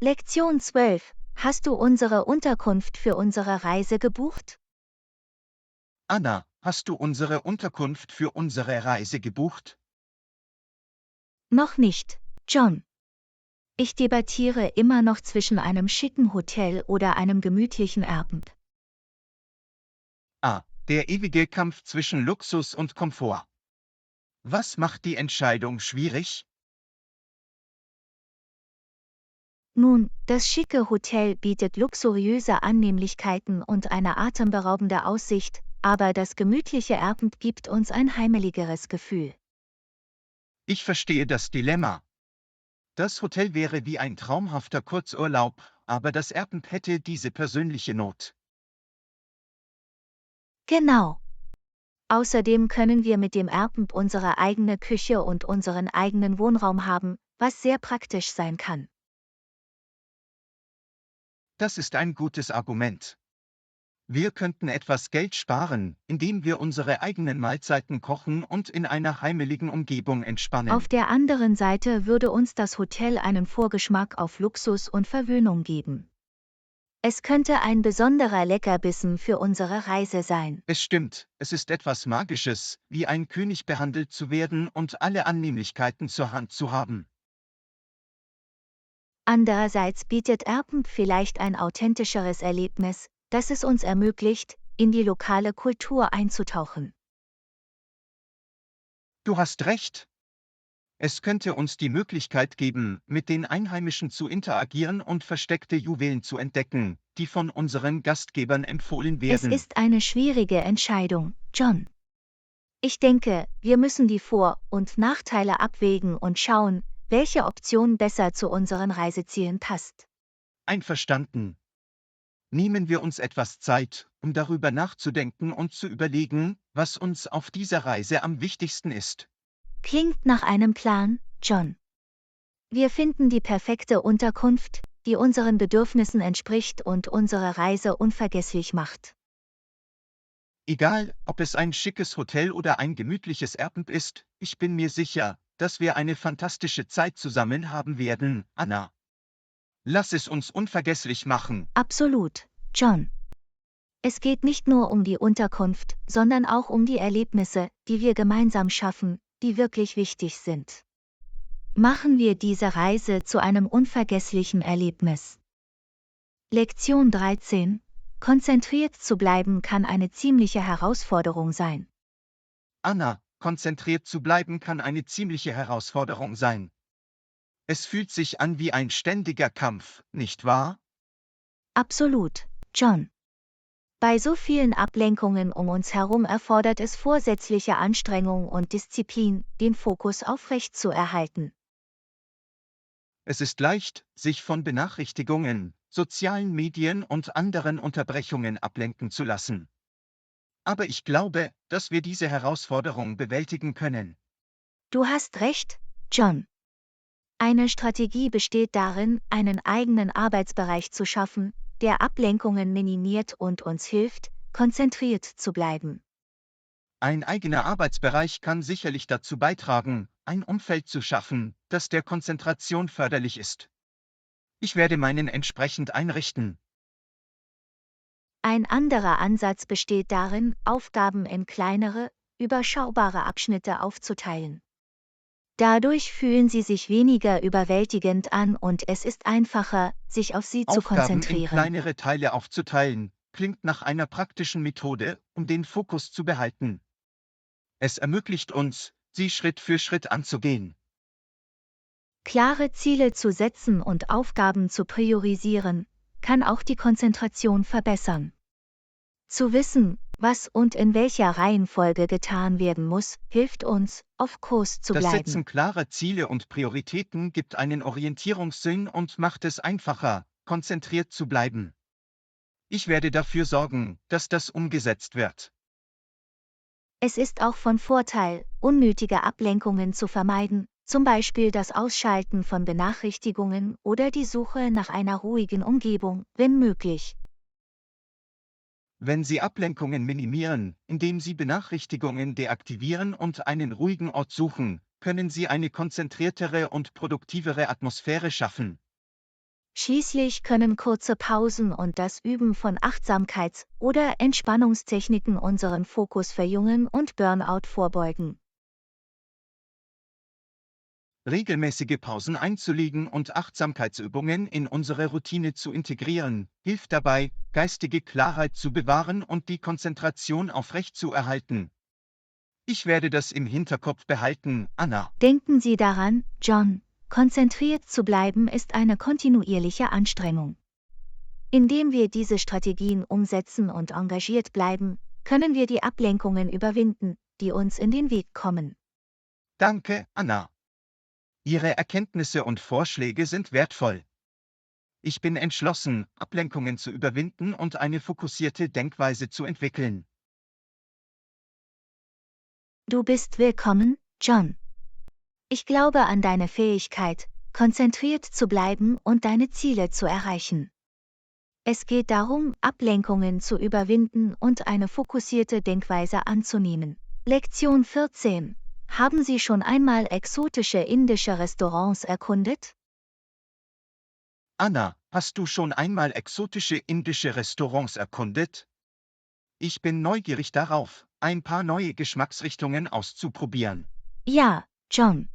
Lektion 12. Hast du unsere Unterkunft für unsere Reise gebucht? Anna, hast du unsere Unterkunft für unsere Reise gebucht? Noch nicht, John. Ich debattiere immer noch zwischen einem schicken Hotel oder einem gemütlichen Abend. Der ewige Kampf zwischen Luxus und Komfort. Was macht die Entscheidung schwierig? Nun, das schicke Hotel bietet luxuriöse Annehmlichkeiten und eine atemberaubende Aussicht, aber das gemütliche Abend gibt uns ein heimeligeres Gefühl. Ich verstehe das Dilemma. Das Hotel wäre wie ein traumhafter Kurzurlaub, aber das Abend hätte diese persönliche Not. Genau. Außerdem können wir mit dem Abend unsere eigene Küche und unseren eigenen Wohnraum haben, was sehr praktisch sein kann. Das ist ein gutes Argument. Wir könnten etwas Geld sparen, indem wir unsere eigenen Mahlzeiten kochen und in einer heimeligen Umgebung entspannen. Auf der anderen Seite würde uns das Hotel einen Vorgeschmack auf Luxus und Verwöhnung geben. Es könnte ein besonderer Leckerbissen für unsere Reise sein. Es stimmt, es ist etwas Magisches, wie ein König behandelt zu werden und alle Annehmlichkeiten zur Hand zu haben. Andererseits bietet Erpen vielleicht ein authentischeres Erlebnis, das es uns ermöglicht, in die lokale Kultur einzutauchen. Du hast recht. Es könnte uns die Möglichkeit geben, mit den Einheimischen zu interagieren und versteckte Juwelen zu entdecken, die von unseren Gastgebern empfohlen Es werden. ist eine schwierige Entscheidung, John. Ich denke, wir müssen die Vor- und Nachteile abwägen und schauen, welche Option besser zu unseren Reisezielen passt. Einverstanden. Nehmen wir uns etwas Zeit, um darüber nachzudenken und zu überlegen, was uns auf dieser Reise am wichtigsten ist. Klingt nach einem Plan, John. Wir finden die perfekte Unterkunft, die unseren Bedürfnissen entspricht und unsere Reise unvergesslich macht. Egal, ob es ein schickes Hotel oder ein gemütliches Abend ist, ich bin mir sicher, dass wir eine fantastische Zeit zusammen haben werden, Anna. Lass es uns unvergesslich machen. Absolut, John. Es geht nicht nur um die Unterkunft, sondern auch um die Erlebnisse, die wir gemeinsam schaffen, die wirklich wichtig sind. Machen wir diese Reise zu einem unvergesslichen Erlebnis. Lektion 13. Konzentriert zu bleiben kann eine ziemliche Herausforderung sein. Anna, konzentriert zu bleiben kann eine ziemliche Herausforderung sein. Es fühlt sich an wie ein ständiger Kampf, nicht wahr? Absolut, John. Bei so vielen Ablenkungen um uns herum erfordert es vorsätzliche Anstrengung und Disziplin, den Fokus aufrecht zu erhalten. Es ist leicht, sich von Benachrichtigungen, sozialen Medien und anderen Unterbrechungen ablenken zu lassen. Aber ich glaube, dass wir diese Herausforderung bewältigen können. Du hast recht, John. Eine Strategie besteht darin, einen eigenen Arbeitsbereich zu schaffen, der Ablenkungen minimiert und uns hilft, konzentriert zu bleiben. Ein eigener Arbeitsbereich kann sicherlich dazu beitragen, ein Umfeld zu schaffen, das der Konzentration förderlich ist. Ich werde meinen entsprechend einrichten. Ein anderer Ansatz besteht darin, Aufgaben in kleinere, überschaubare Abschnitte aufzuteilen. Dadurch fühlen sie sich weniger überwältigend an und es ist einfacher, sich auf sie zu Aufgaben in konzentrieren. kleinere Teile aufzuteilen, klingt nach einer praktischen Methode, um den Fokus zu behalten. Es ermöglicht uns, sie Schritt für Schritt anzugehen. Klare Ziele zu setzen und Aufgaben zu priorisieren, kann auch die Konzentration verbessern. Zu wissen, was und in welcher Reihenfolge getan werden muss, hilft uns, auf Kurs zu Das bleiben. Setzen klarer Ziele und Prioritäten gibt einen Orientierungssinn und macht es einfacher, konzentriert zu bleiben. Ich werde dafür sorgen, dass das umgesetzt wird. Es ist auch von Vorteil, unnötige Ablenkungen zu vermeiden, zum Beispiel das Ausschalten von Benachrichtigungen oder die Suche nach einer ruhigen Umgebung, wenn möglich. Wenn Sie Ablenkungen minimieren, indem Sie Benachrichtigungen deaktivieren und einen ruhigen Ort suchen, können Sie eine konzentriertere und produktivere Atmosphäre schaffen. Schließlich können kurze Pausen und das Üben von Achtsamkeits- oder Entspannungstechniken unseren Fokus verjüngen und Burnout vorbeugen. Regelmäßige Pausen einzulegen und Achtsamkeitsübungen in unsere Routine zu integrieren, hilft dabei, geistige Klarheit zu bewahren und die Konzentration aufrechtzuerhalten. Ich werde das im Hinterkopf behalten, Anna. Denken Sie daran, John, konzentriert zu bleiben ist eine kontinuierliche Anstrengung. Indem wir diese Strategien umsetzen und engagiert bleiben, können wir die Ablenkungen überwinden, die uns in den Weg kommen. Danke, Anna. Ihre Erkenntnisse und Vorschläge sind wertvoll. Ich bin entschlossen, Ablenkungen zu überwinden und eine fokussierte Denkweise zu entwickeln. Du bist willkommen, John. Ich glaube an deine Fähigkeit, konzentriert zu bleiben und deine Ziele zu erreichen. Es geht darum, Ablenkungen zu überwinden und eine fokussierte Denkweise anzunehmen. Lektion 14. Haben Sie schon einmal exotische indische Restaurants erkundet? Anna, hast du schon einmal exotische indische Restaurants erkundet? Ich bin neugierig darauf, ein paar neue Geschmacksrichtungen auszuprobieren. Ja, John.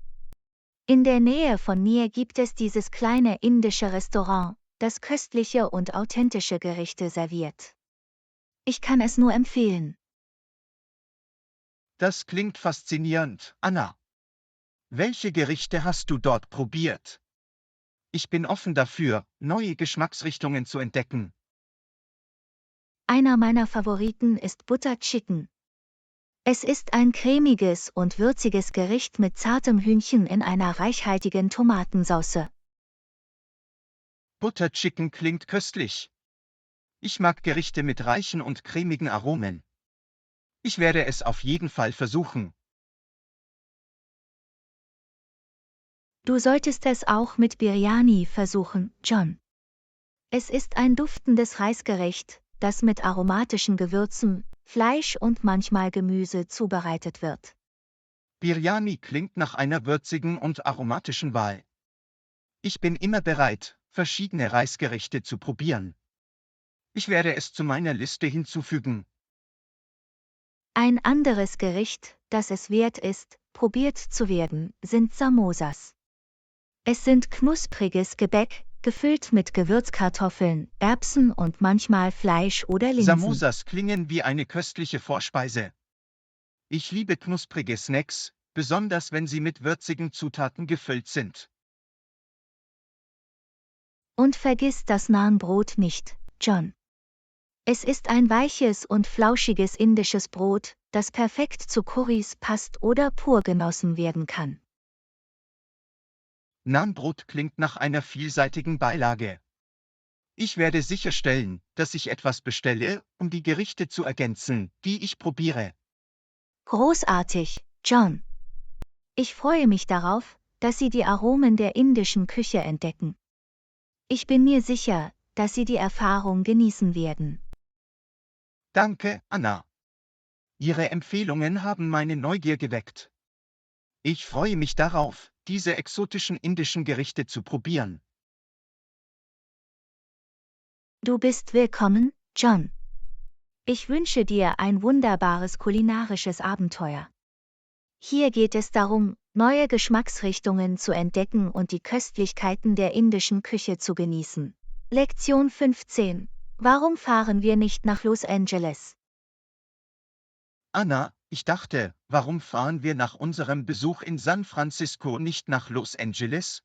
In der Nähe von mir gibt es dieses kleine indische Restaurant, das köstliche und authentische Gerichte serviert. Ich kann es nur empfehlen. Das klingt faszinierend, Anna. Welche Gerichte hast du dort probiert? Ich bin offen dafür, neue Geschmacksrichtungen zu entdecken. Einer meiner Favoriten ist Butter Chicken. Es ist ein cremiges und würziges Gericht mit zartem Hühnchen in einer reichhaltigen Tomatensauce. Butter Chicken klingt köstlich. Ich mag Gerichte mit reichen und cremigen Aromen. Ich werde es auf jeden Fall versuchen. Du solltest es auch mit Biryani versuchen, John. Es ist ein duftendes Reisgericht, das mit aromatischen Gewürzen, Fleisch und manchmal Gemüse zubereitet wird. Biryani klingt nach einer würzigen und aromatischen Wahl. Ich bin immer bereit, verschiedene Reisgerichte zu probieren. Ich werde es zu meiner Liste hinzufügen. Ein anderes Gericht, das es wert ist, probiert zu werden, sind Samosas. Es sind knuspriges Gebäck, gefüllt mit Gewürzkartoffeln, Erbsen und manchmal Fleisch oder Linsen. Samosas klingen wie eine köstliche Vorspeise. Ich liebe knusprige Snacks, besonders wenn sie mit würzigen Zutaten gefüllt sind. Und vergiss das Naanbrot nicht, John. Es ist ein weiches und flauschiges indisches Brot, das perfekt zu Currys passt oder pur genossen werden kann. Naanbrot klingt nach einer vielseitigen Beilage. Ich werde sicherstellen, dass ich etwas bestelle, um die Gerichte zu ergänzen, die ich probiere. Großartig, John. Ich freue mich darauf, dass Sie die Aromen der indischen Küche entdecken. Ich bin mir sicher, dass Sie die Erfahrung genießen werden. Danke, Anna. Ihre Empfehlungen haben meine Neugier geweckt. Ich freue mich darauf, diese exotischen indischen Gerichte zu probieren. Du bist willkommen, John. Ich wünsche dir ein wunderbares kulinarisches Abenteuer. Hier geht es darum, neue Geschmacksrichtungen zu entdecken und die Köstlichkeiten der indischen Küche zu genießen. Lektion 15. Warum fahren wir nicht nach Los Angeles? Anna, ich dachte, warum fahren wir nach unserem Besuch in San Francisco nicht nach Los Angeles?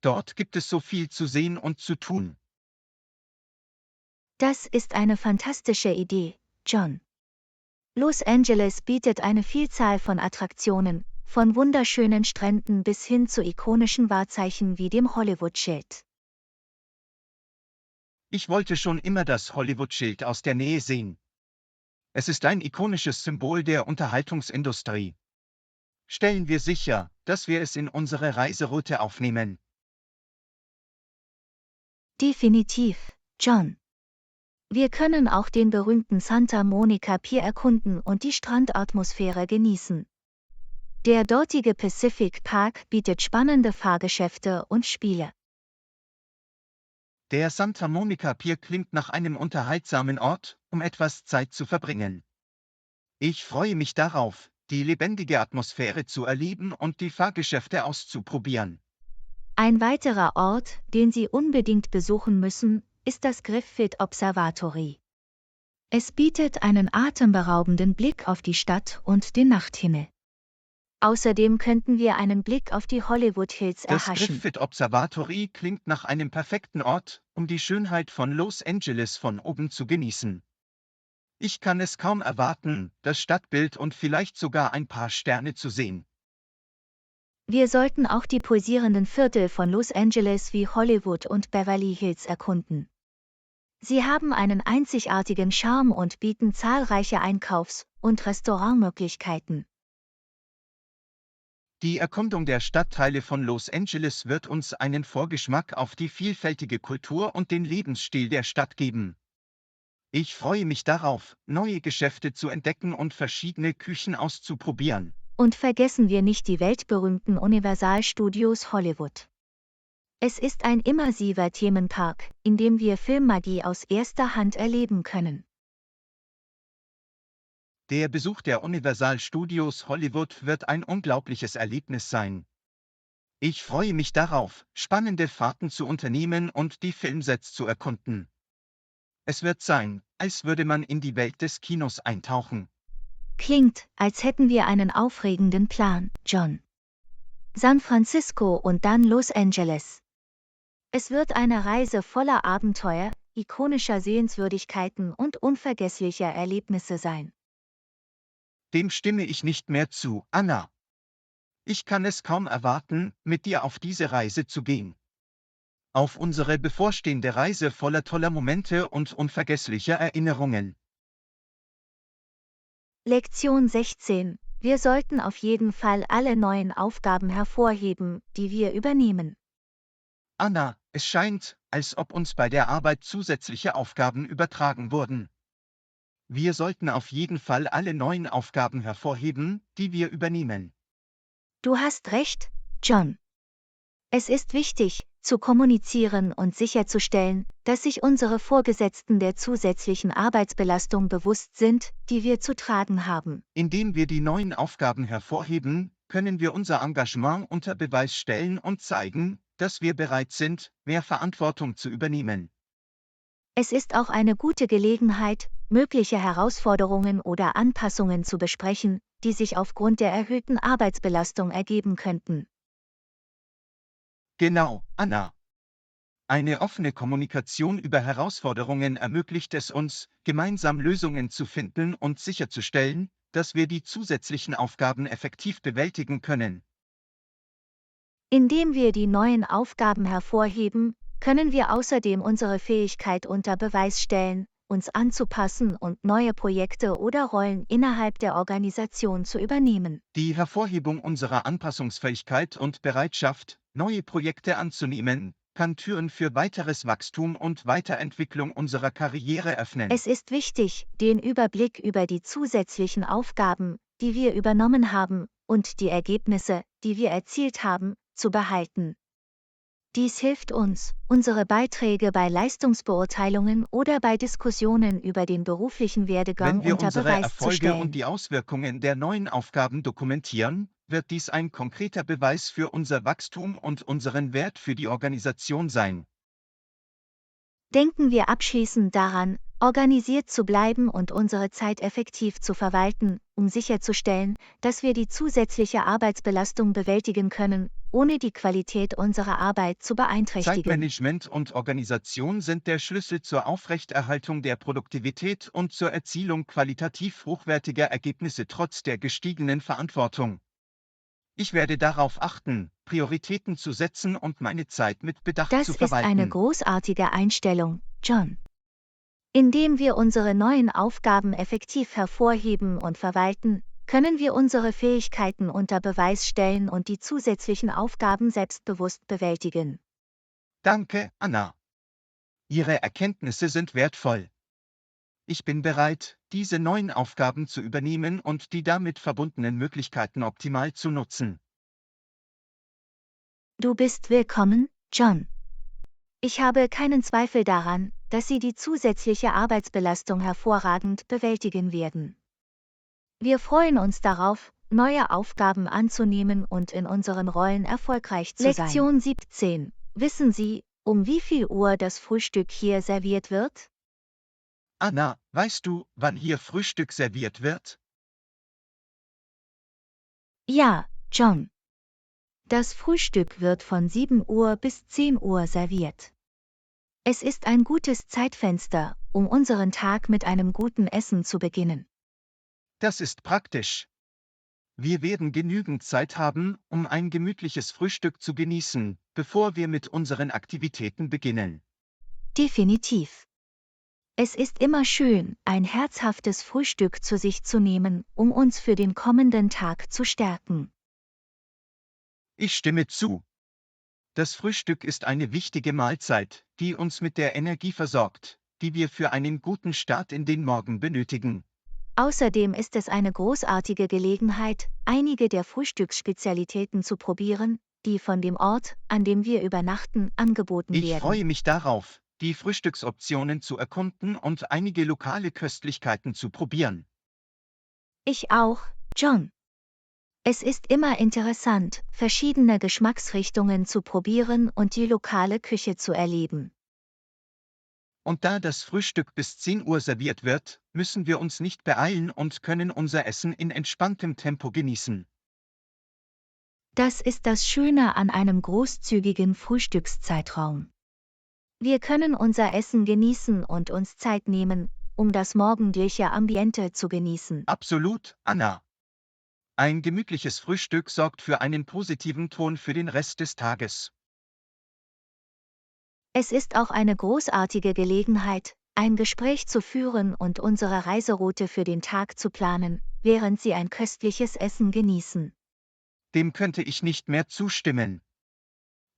Dort gibt es so viel zu sehen und zu tun. Das ist eine fantastische Idee, John. Los Angeles bietet eine Vielzahl von Attraktionen, von wunderschönen Stränden bis hin zu ikonischen Wahrzeichen wie dem Hollywood-Schild. Ich wollte schon immer das Hollywood-Schild aus der Nähe sehen. Es ist ein ikonisches Symbol der Unterhaltungsindustrie. Stellen wir sicher, dass wir es in unsere Reiseroute aufnehmen. Definitiv, John. Wir können auch den berühmten Santa Monica Pier erkunden und die Strandatmosphäre genießen. Der dortige Pacific Park bietet spannende Fahrgeschäfte und Spiele. Der Santa Monica Pier klingt nach einem unterhaltsamen Ort, um etwas Zeit zu verbringen. Ich freue mich darauf, die lebendige Atmosphäre zu erleben und die Fahrgeschäfte auszuprobieren. Ein weiterer Ort, den Sie unbedingt besuchen müssen, ist das Griffith Observatory. Es bietet einen atemberaubenden Blick auf die Stadt und den Nachthimmel. Außerdem könnten wir einen Blick auf die Hollywood Hills Das erhaschen. Griffith Observatory klingt nach einem perfekten Ort, um die Schönheit von Los Angeles von oben zu genießen. Ich kann es kaum erwarten, das Stadtbild und vielleicht sogar ein paar Sterne zu sehen. Wir sollten auch die pulsierenden Viertel von Los Angeles wie Hollywood und Beverly Hills erkunden. Sie haben einen einzigartigen Charme und bieten zahlreiche Einkaufs- und Restaurantmöglichkeiten. Die Erkundung der Stadtteile von Los Angeles wird uns einen Vorgeschmack auf die vielfältige Kultur und den Lebensstil der Stadt geben. Ich freue mich darauf, neue Geschäfte zu entdecken und verschiedene Küchen auszuprobieren. Und vergessen wir nicht die weltberühmten Universal Studios Hollywood. Es ist ein immersiver Themenpark, in dem wir Filmmagie aus erster Hand erleben können. Der Besuch der Universal Studios Hollywood wird ein unglaubliches Erlebnis sein. Ich freue mich darauf, spannende Fahrten zu unternehmen und die Filmsets zu erkunden. Es wird sein, als würde man in die Welt des Kinos eintauchen. Klingt, als hätten wir einen aufregenden Plan, John. San Francisco und dann Los Angeles. Es wird eine Reise voller Abenteuer, ikonischer Sehenswürdigkeiten und unvergesslicher Erlebnisse sein. Dem stimme ich nicht mehr zu, Anna. Ich kann es kaum erwarten, mit dir auf diese Reise zu gehen. Auf unsere bevorstehende Reise voller toller Momente und unvergesslicher Erinnerungen. Lektion 16. Wir sollten auf jeden Fall alle neuen Aufgaben hervorheben, die wir übernehmen. Anna, es scheint, als ob uns bei der Arbeit zusätzliche Aufgaben übertragen wurden. Wir sollten auf jeden Fall alle neuen Aufgaben hervorheben, die wir übernehmen. Du hast recht, John. Es ist wichtig, zu kommunizieren und sicherzustellen, dass sich unsere Vorgesetzten der zusätzlichen Arbeitsbelastung bewusst sind, die wir zu tragen haben. Indem wir die neuen Aufgaben hervorheben, können wir unser Engagement unter Beweis stellen und zeigen, dass wir bereit sind, mehr Verantwortung zu übernehmen. Es ist auch eine gute Gelegenheit, mögliche Herausforderungen oder Anpassungen zu besprechen, die sich aufgrund der erhöhten Arbeitsbelastung ergeben könnten. Genau, Anna. Eine offene Kommunikation über Herausforderungen ermöglicht es uns, gemeinsam Lösungen zu finden und sicherzustellen, dass wir die zusätzlichen Aufgaben effektiv bewältigen können. Indem wir die neuen Aufgaben hervorheben, können wir außerdem unsere Fähigkeit unter Beweis stellen, uns anzupassen und neue Projekte oder Rollen innerhalb der Organisation zu übernehmen. Die Hervorhebung unserer Anpassungsfähigkeit und Bereitschaft, neue Projekte anzunehmen, kann Türen für weiteres Wachstum und Weiterentwicklung unserer Karriere öffnen. Es ist wichtig, den Überblick über die zusätzlichen Aufgaben, die wir übernommen haben, und die Ergebnisse, die wir erzielt haben, zu behalten. Dies hilft uns, unsere Beiträge bei Leistungsbeurteilungen oder bei Diskussionen über den beruflichen Werdegang Wenn wir unter unsere Beweis zu Erfolge und stellen. die Auswirkungen der neuen Aufgaben dokumentieren, wird dies ein konkreter Beweis für unser Wachstum und unseren Wert für die Organisation sein. Denken wir abschließend daran, organisiert zu bleiben und unsere Zeit effektiv zu verwalten, um sicherzustellen, dass wir die zusätzliche Arbeitsbelastung bewältigen können, ohne die Qualität unserer Arbeit zu beeinträchtigen. Zeitmanagement und Organisation sind der Schlüssel zur Aufrechterhaltung der Produktivität und zur Erzielung qualitativ hochwertiger Ergebnisse trotz der gestiegenen Verantwortung. Ich werde darauf achten, Prioritäten zu setzen und meine Zeit mit Bedacht Das zu ist eine verwalten. großartige Einstellung, John. Indem wir unsere neuen Aufgaben effektiv hervorheben und verwalten, können wir unsere Fähigkeiten unter Beweis stellen und die zusätzlichen Aufgaben selbstbewusst bewältigen. Danke, Anna. Ihre Erkenntnisse sind wertvoll. Ich bin bereit, diese neuen Aufgaben zu übernehmen und die damit verbundenen Möglichkeiten optimal zu nutzen. Du bist willkommen, John. Ich habe keinen Zweifel daran, dass Sie die zusätzliche Arbeitsbelastung hervorragend bewältigen werden. Wir freuen uns darauf, neue Aufgaben anzunehmen und in unseren Rollen erfolgreich zu sein. Lektion 17. Wissen Sie, um wie viel Uhr das Frühstück hier serviert wird? Anna, weißt du, wann hier Frühstück serviert wird? Ja, John. Das Frühstück wird von 7 Uhr bis 10 Uhr serviert. Es ist ein gutes Zeitfenster, um unseren Tag mit einem guten Essen zu beginnen. Das ist praktisch. Wir werden genügend Zeit haben, um ein gemütliches Frühstück zu genießen, bevor wir mit unseren Aktivitäten beginnen. Definitiv. Es ist immer schön, ein herzhaftes Frühstück zu sich zu nehmen, um uns für den kommenden Tag zu stärken. Ich stimme zu. Das Frühstück ist eine wichtige Mahlzeit, die uns mit der Energie versorgt, die wir für einen guten Start in den Morgen benötigen. Außerdem ist es eine großartige Gelegenheit, einige der Frühstücksspezialitäten zu probieren, die von dem Ort, an dem wir übernachten, angeboten Ich werden. freue mich darauf, die Frühstücksoptionen zu erkunden und einige lokale Köstlichkeiten zu probieren. Ich auch, John. Es ist immer interessant, verschiedene Geschmacksrichtungen zu probieren und die lokale Küche zu erleben. Und da das Frühstück bis 10 Uhr serviert wird, müssen wir uns nicht beeilen und können unser Essen in entspanntem Tempo genießen. Das ist das Schöne an einem großzügigen Frühstückszeitraum. Wir können unser Essen genießen und uns Zeit nehmen, um das morgendliche Ambiente zu genießen. Absolut, Anna. Ein gemütliches Frühstück sorgt für einen positiven Ton für den Rest des Tages. Es ist auch eine großartige Gelegenheit, ein Gespräch zu führen und unsere Reiseroute für den Tag zu planen, während Sie ein köstliches Essen genießen. Dem könnte ich nicht mehr zustimmen.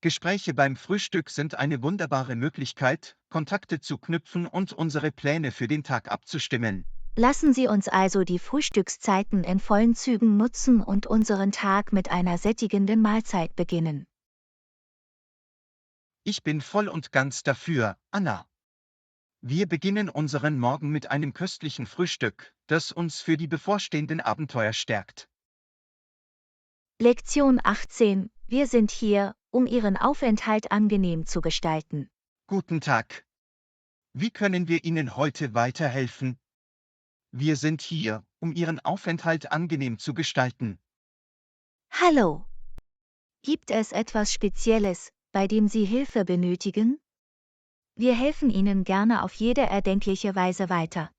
Gespräche beim Frühstück sind eine wunderbare Möglichkeit, Kontakte zu knüpfen und unsere Pläne für den Tag abzustimmen. Lassen Sie uns also die Frühstückszeiten in vollen Zügen nutzen und unseren Tag mit einer sättigenden Mahlzeit beginnen. Ich bin voll und ganz dafür, Anna. Wir beginnen unseren Morgen mit einem köstlichen Frühstück, das uns für die bevorstehenden Abenteuer stärkt. Lektion 18. Wir sind hier, um Ihren Aufenthalt angenehm zu gestalten. Guten Tag. Wie können wir Ihnen heute weiterhelfen? Wir sind hier, um Ihren Aufenthalt angenehm zu gestalten. Hallo. Gibt es etwas Spezielles, bei dem Sie Hilfe benötigen? Wir helfen Ihnen gerne auf jede erdenkliche Weise weiter.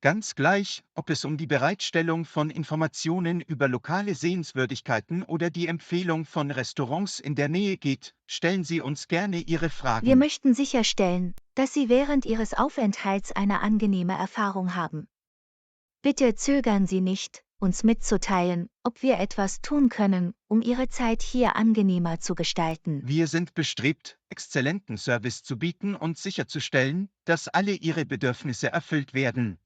Ganz gleich, ob es um die Bereitstellung von Informationen über lokale Sehenswürdigkeiten oder die Empfehlung von Restaurants in der Nähe geht, stellen Sie uns gerne Ihre Wir Fragen. möchten sicherstellen, dass Sie während Ihres Aufenthalts eine angenehme Erfahrung haben. Bitte zögern Sie nicht, uns mitzuteilen, ob wir etwas tun können, um Ihre Zeit hier angenehmer zu gestalten. Wir sind bestrebt, exzellenten Service zu bieten und sicherzustellen, dass alle Ihre Bedürfnisse erfüllt werden.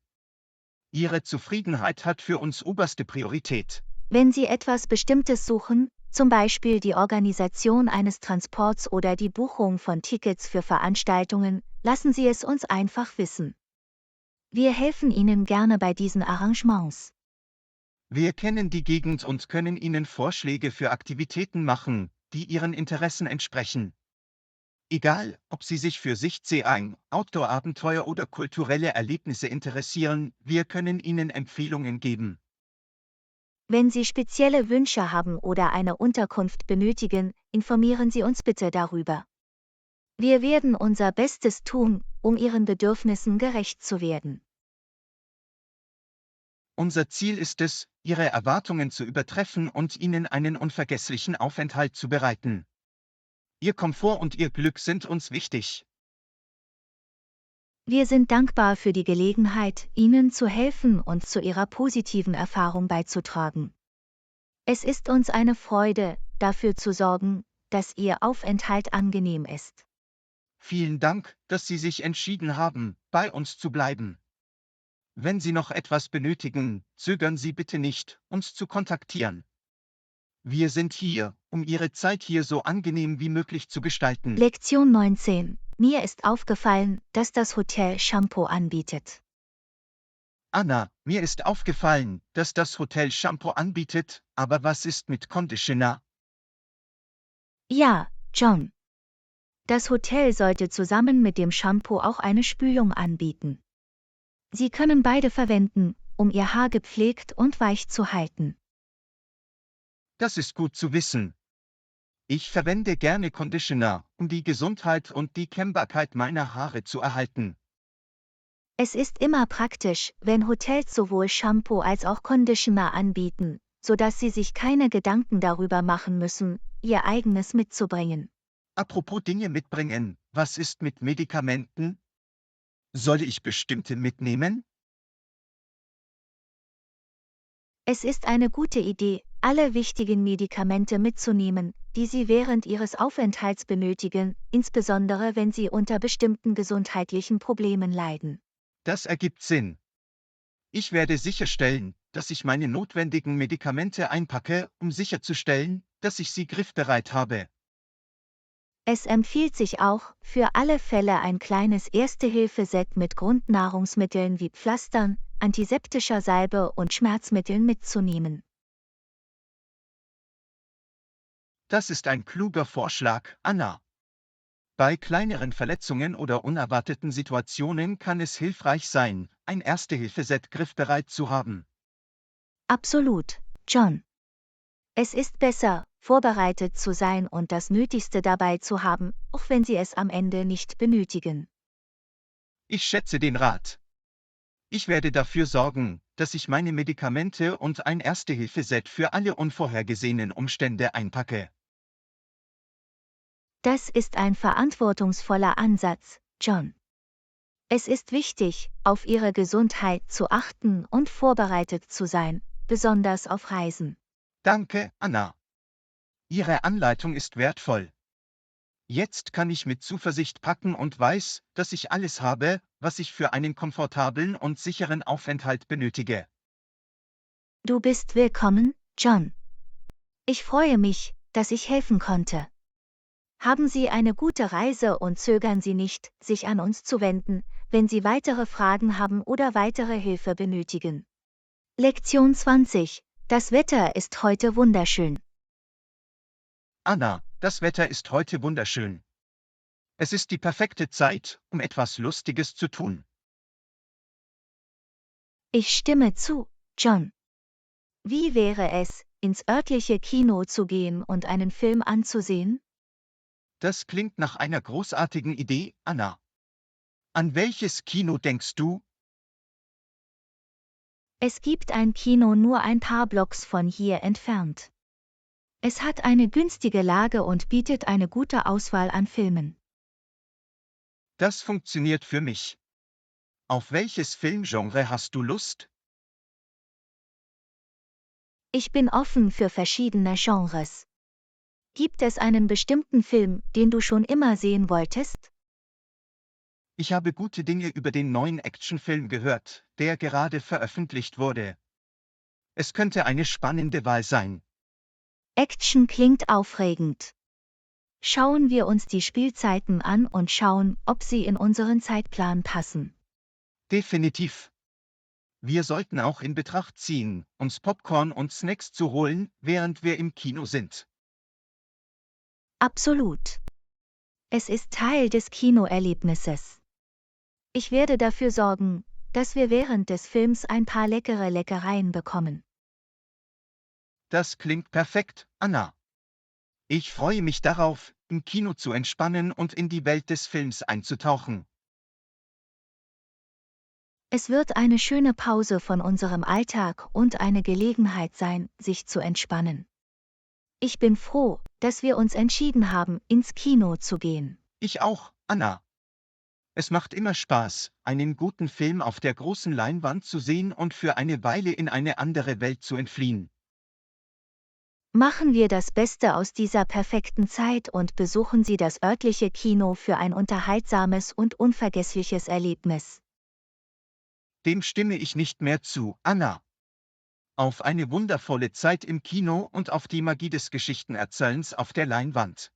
Ihre Zufriedenheit hat für uns oberste Priorität. Wenn Sie etwas Bestimmtes suchen, zum Beispiel die Organisation eines Transports oder die Buchung von Tickets für Veranstaltungen, lassen Sie es uns einfach wissen. Wir helfen Ihnen gerne bei diesen Arrangements. Wir kennen die Gegend und können Ihnen Vorschläge für Aktivitäten machen, die Ihren Interessen entsprechen. Egal, ob Sie sich für Sightseeing, Outdoor-Abenteuer oder kulturelle Erlebnisse interessieren, wir können Ihnen Empfehlungen geben. Wenn Sie spezielle Wünsche haben oder eine Unterkunft benötigen, informieren Sie uns bitte darüber. Wir werden unser Bestes tun, um Ihren Bedürfnissen gerecht zu werden. Unser Ziel ist es, Ihre Erwartungen zu übertreffen und Ihnen einen unvergesslichen Aufenthalt zu bereiten. Ihr Komfort und Ihr Glück sind uns wichtig. Wir sind dankbar für die Gelegenheit, Ihnen zu helfen und zu Ihrer positiven Erfahrung beizutragen. Es ist uns eine Freude, dafür zu sorgen, dass Ihr Aufenthalt angenehm ist. Vielen Dank, dass Sie sich entschieden haben, bei uns zu bleiben. Wenn Sie noch etwas benötigen, zögern Sie bitte nicht, uns zu kontaktieren. Wir sind hier, um Ihre Zeit hier so angenehm wie möglich zu gestalten. Lektion 19. Mir ist aufgefallen, dass das Hotel Shampoo anbietet. Anna, mir ist aufgefallen, dass das Hotel Shampoo anbietet, aber was ist mit Conditioner? Ja, John. Das Hotel sollte zusammen mit dem Shampoo auch eine Spülung anbieten. Sie können beide verwenden, um Ihr Haar gepflegt und weich zu halten. Das ist gut zu wissen. Ich verwende gerne Conditioner, um die Gesundheit und die Kämmbarkeit meiner Haare zu erhalten. Es ist immer praktisch, wenn Hotels sowohl Shampoo als auch Conditioner anbieten, sodass Sie sich keine Gedanken darüber machen müssen, Ihr eigenes mitzubringen. Apropos Dinge mitbringen, was ist mit Medikamenten? Soll ich bestimmte mitnehmen? Es ist eine gute Idee, alle wichtigen Medikamente mitzunehmen, die Sie während Ihres Aufenthalts benötigen, insbesondere wenn Sie unter bestimmten gesundheitlichen Problemen leiden. Das ergibt Sinn. Ich werde sicherstellen, dass ich meine notwendigen Medikamente einpacke, um sicherzustellen, dass ich sie griffbereit habe. Es empfiehlt sich auch, für alle Fälle ein kleines Erste-Hilfe-Set mit Grundnahrungsmitteln wie Pflastern, antiseptischer Salbe und Schmerzmitteln mitzunehmen. Das ist ein kluger Vorschlag, Anna. Bei kleineren Verletzungen oder unerwarteten Situationen kann es hilfreich sein, ein Erste-Hilfe-Set griffbereit zu haben. Absolut, John. Es ist besser, vorbereitet zu sein und das Nötigste dabei zu haben, auch wenn Sie es am Ende nicht benötigen. Ich schätze den Rat. Ich werde dafür sorgen, dass ich meine Medikamente und ein Erste-Hilfe-Set für alle unvorhergesehenen Umstände einpacke. Das ist ein verantwortungsvoller Ansatz, John. Es ist wichtig, auf Ihre Gesundheit zu achten und vorbereitet zu sein, besonders auf Reisen. Danke, Anna. Ihre Anleitung ist wertvoll. Jetzt kann ich mit Zuversicht packen und weiß, dass ich alles habe, was ich für einen komfortablen und sicheren Aufenthalt benötige. Du bist willkommen, John. Ich freue mich, dass ich helfen konnte. Haben Sie eine gute Reise und zögern Sie nicht, sich an uns zu wenden, wenn Sie weitere Fragen haben oder weitere Hilfe benötigen. Lektion 20. Das Wetter ist heute wunderschön. Anna, das Wetter ist heute wunderschön. Es ist die perfekte Zeit, um etwas Lustiges zu tun. Ich stimme zu, John. Wie wäre es, ins örtliche Kino zu gehen und einen Film anzusehen? Das klingt nach einer großartigen Idee, Anna. An welches Kino denkst du? Es gibt ein Kino nur ein paar Blocks von hier entfernt. Es hat eine günstige Lage und bietet eine gute Auswahl an Filmen. Das funktioniert für mich. Auf welches Filmgenre hast du Lust? Ich bin offen für verschiedene Genres. Gibt es einen bestimmten Film, den du schon immer sehen wolltest? Ich habe gute Dinge über den neuen Actionfilm gehört, der gerade veröffentlicht wurde. Es könnte eine spannende Wahl sein. Action klingt aufregend. Schauen wir uns die Spielzeiten an und schauen, ob sie in unseren Zeitplan passen. Definitiv. Wir sollten auch in Betracht ziehen, uns Popcorn und Snacks zu holen, während wir im Kino sind. Absolut. Es ist Teil des Kinoerlebnisses. Ich werde dafür sorgen, dass wir während des Films ein paar leckere Leckereien bekommen. Das klingt perfekt, Anna. Ich freue mich darauf, im Kino zu entspannen und in die Welt des Films einzutauchen. Es wird eine schöne Pause von unserem Alltag und eine Gelegenheit sein, sich zu entspannen. Ich bin froh, dass wir uns entschieden haben, ins Kino zu gehen. Ich auch, Anna. Es macht immer Spaß, einen guten Film auf der großen Leinwand zu sehen und für eine Weile in eine andere Welt zu entfliehen. Machen wir das Beste aus dieser perfekten Zeit und besuchen Sie das örtliche Kino für ein unterhaltsames und unvergessliches Erlebnis. Dem stimme ich nicht mehr zu, Anna. Auf eine wundervolle Zeit im Kino und auf die Magie des Geschichtenerzählens auf der Leinwand.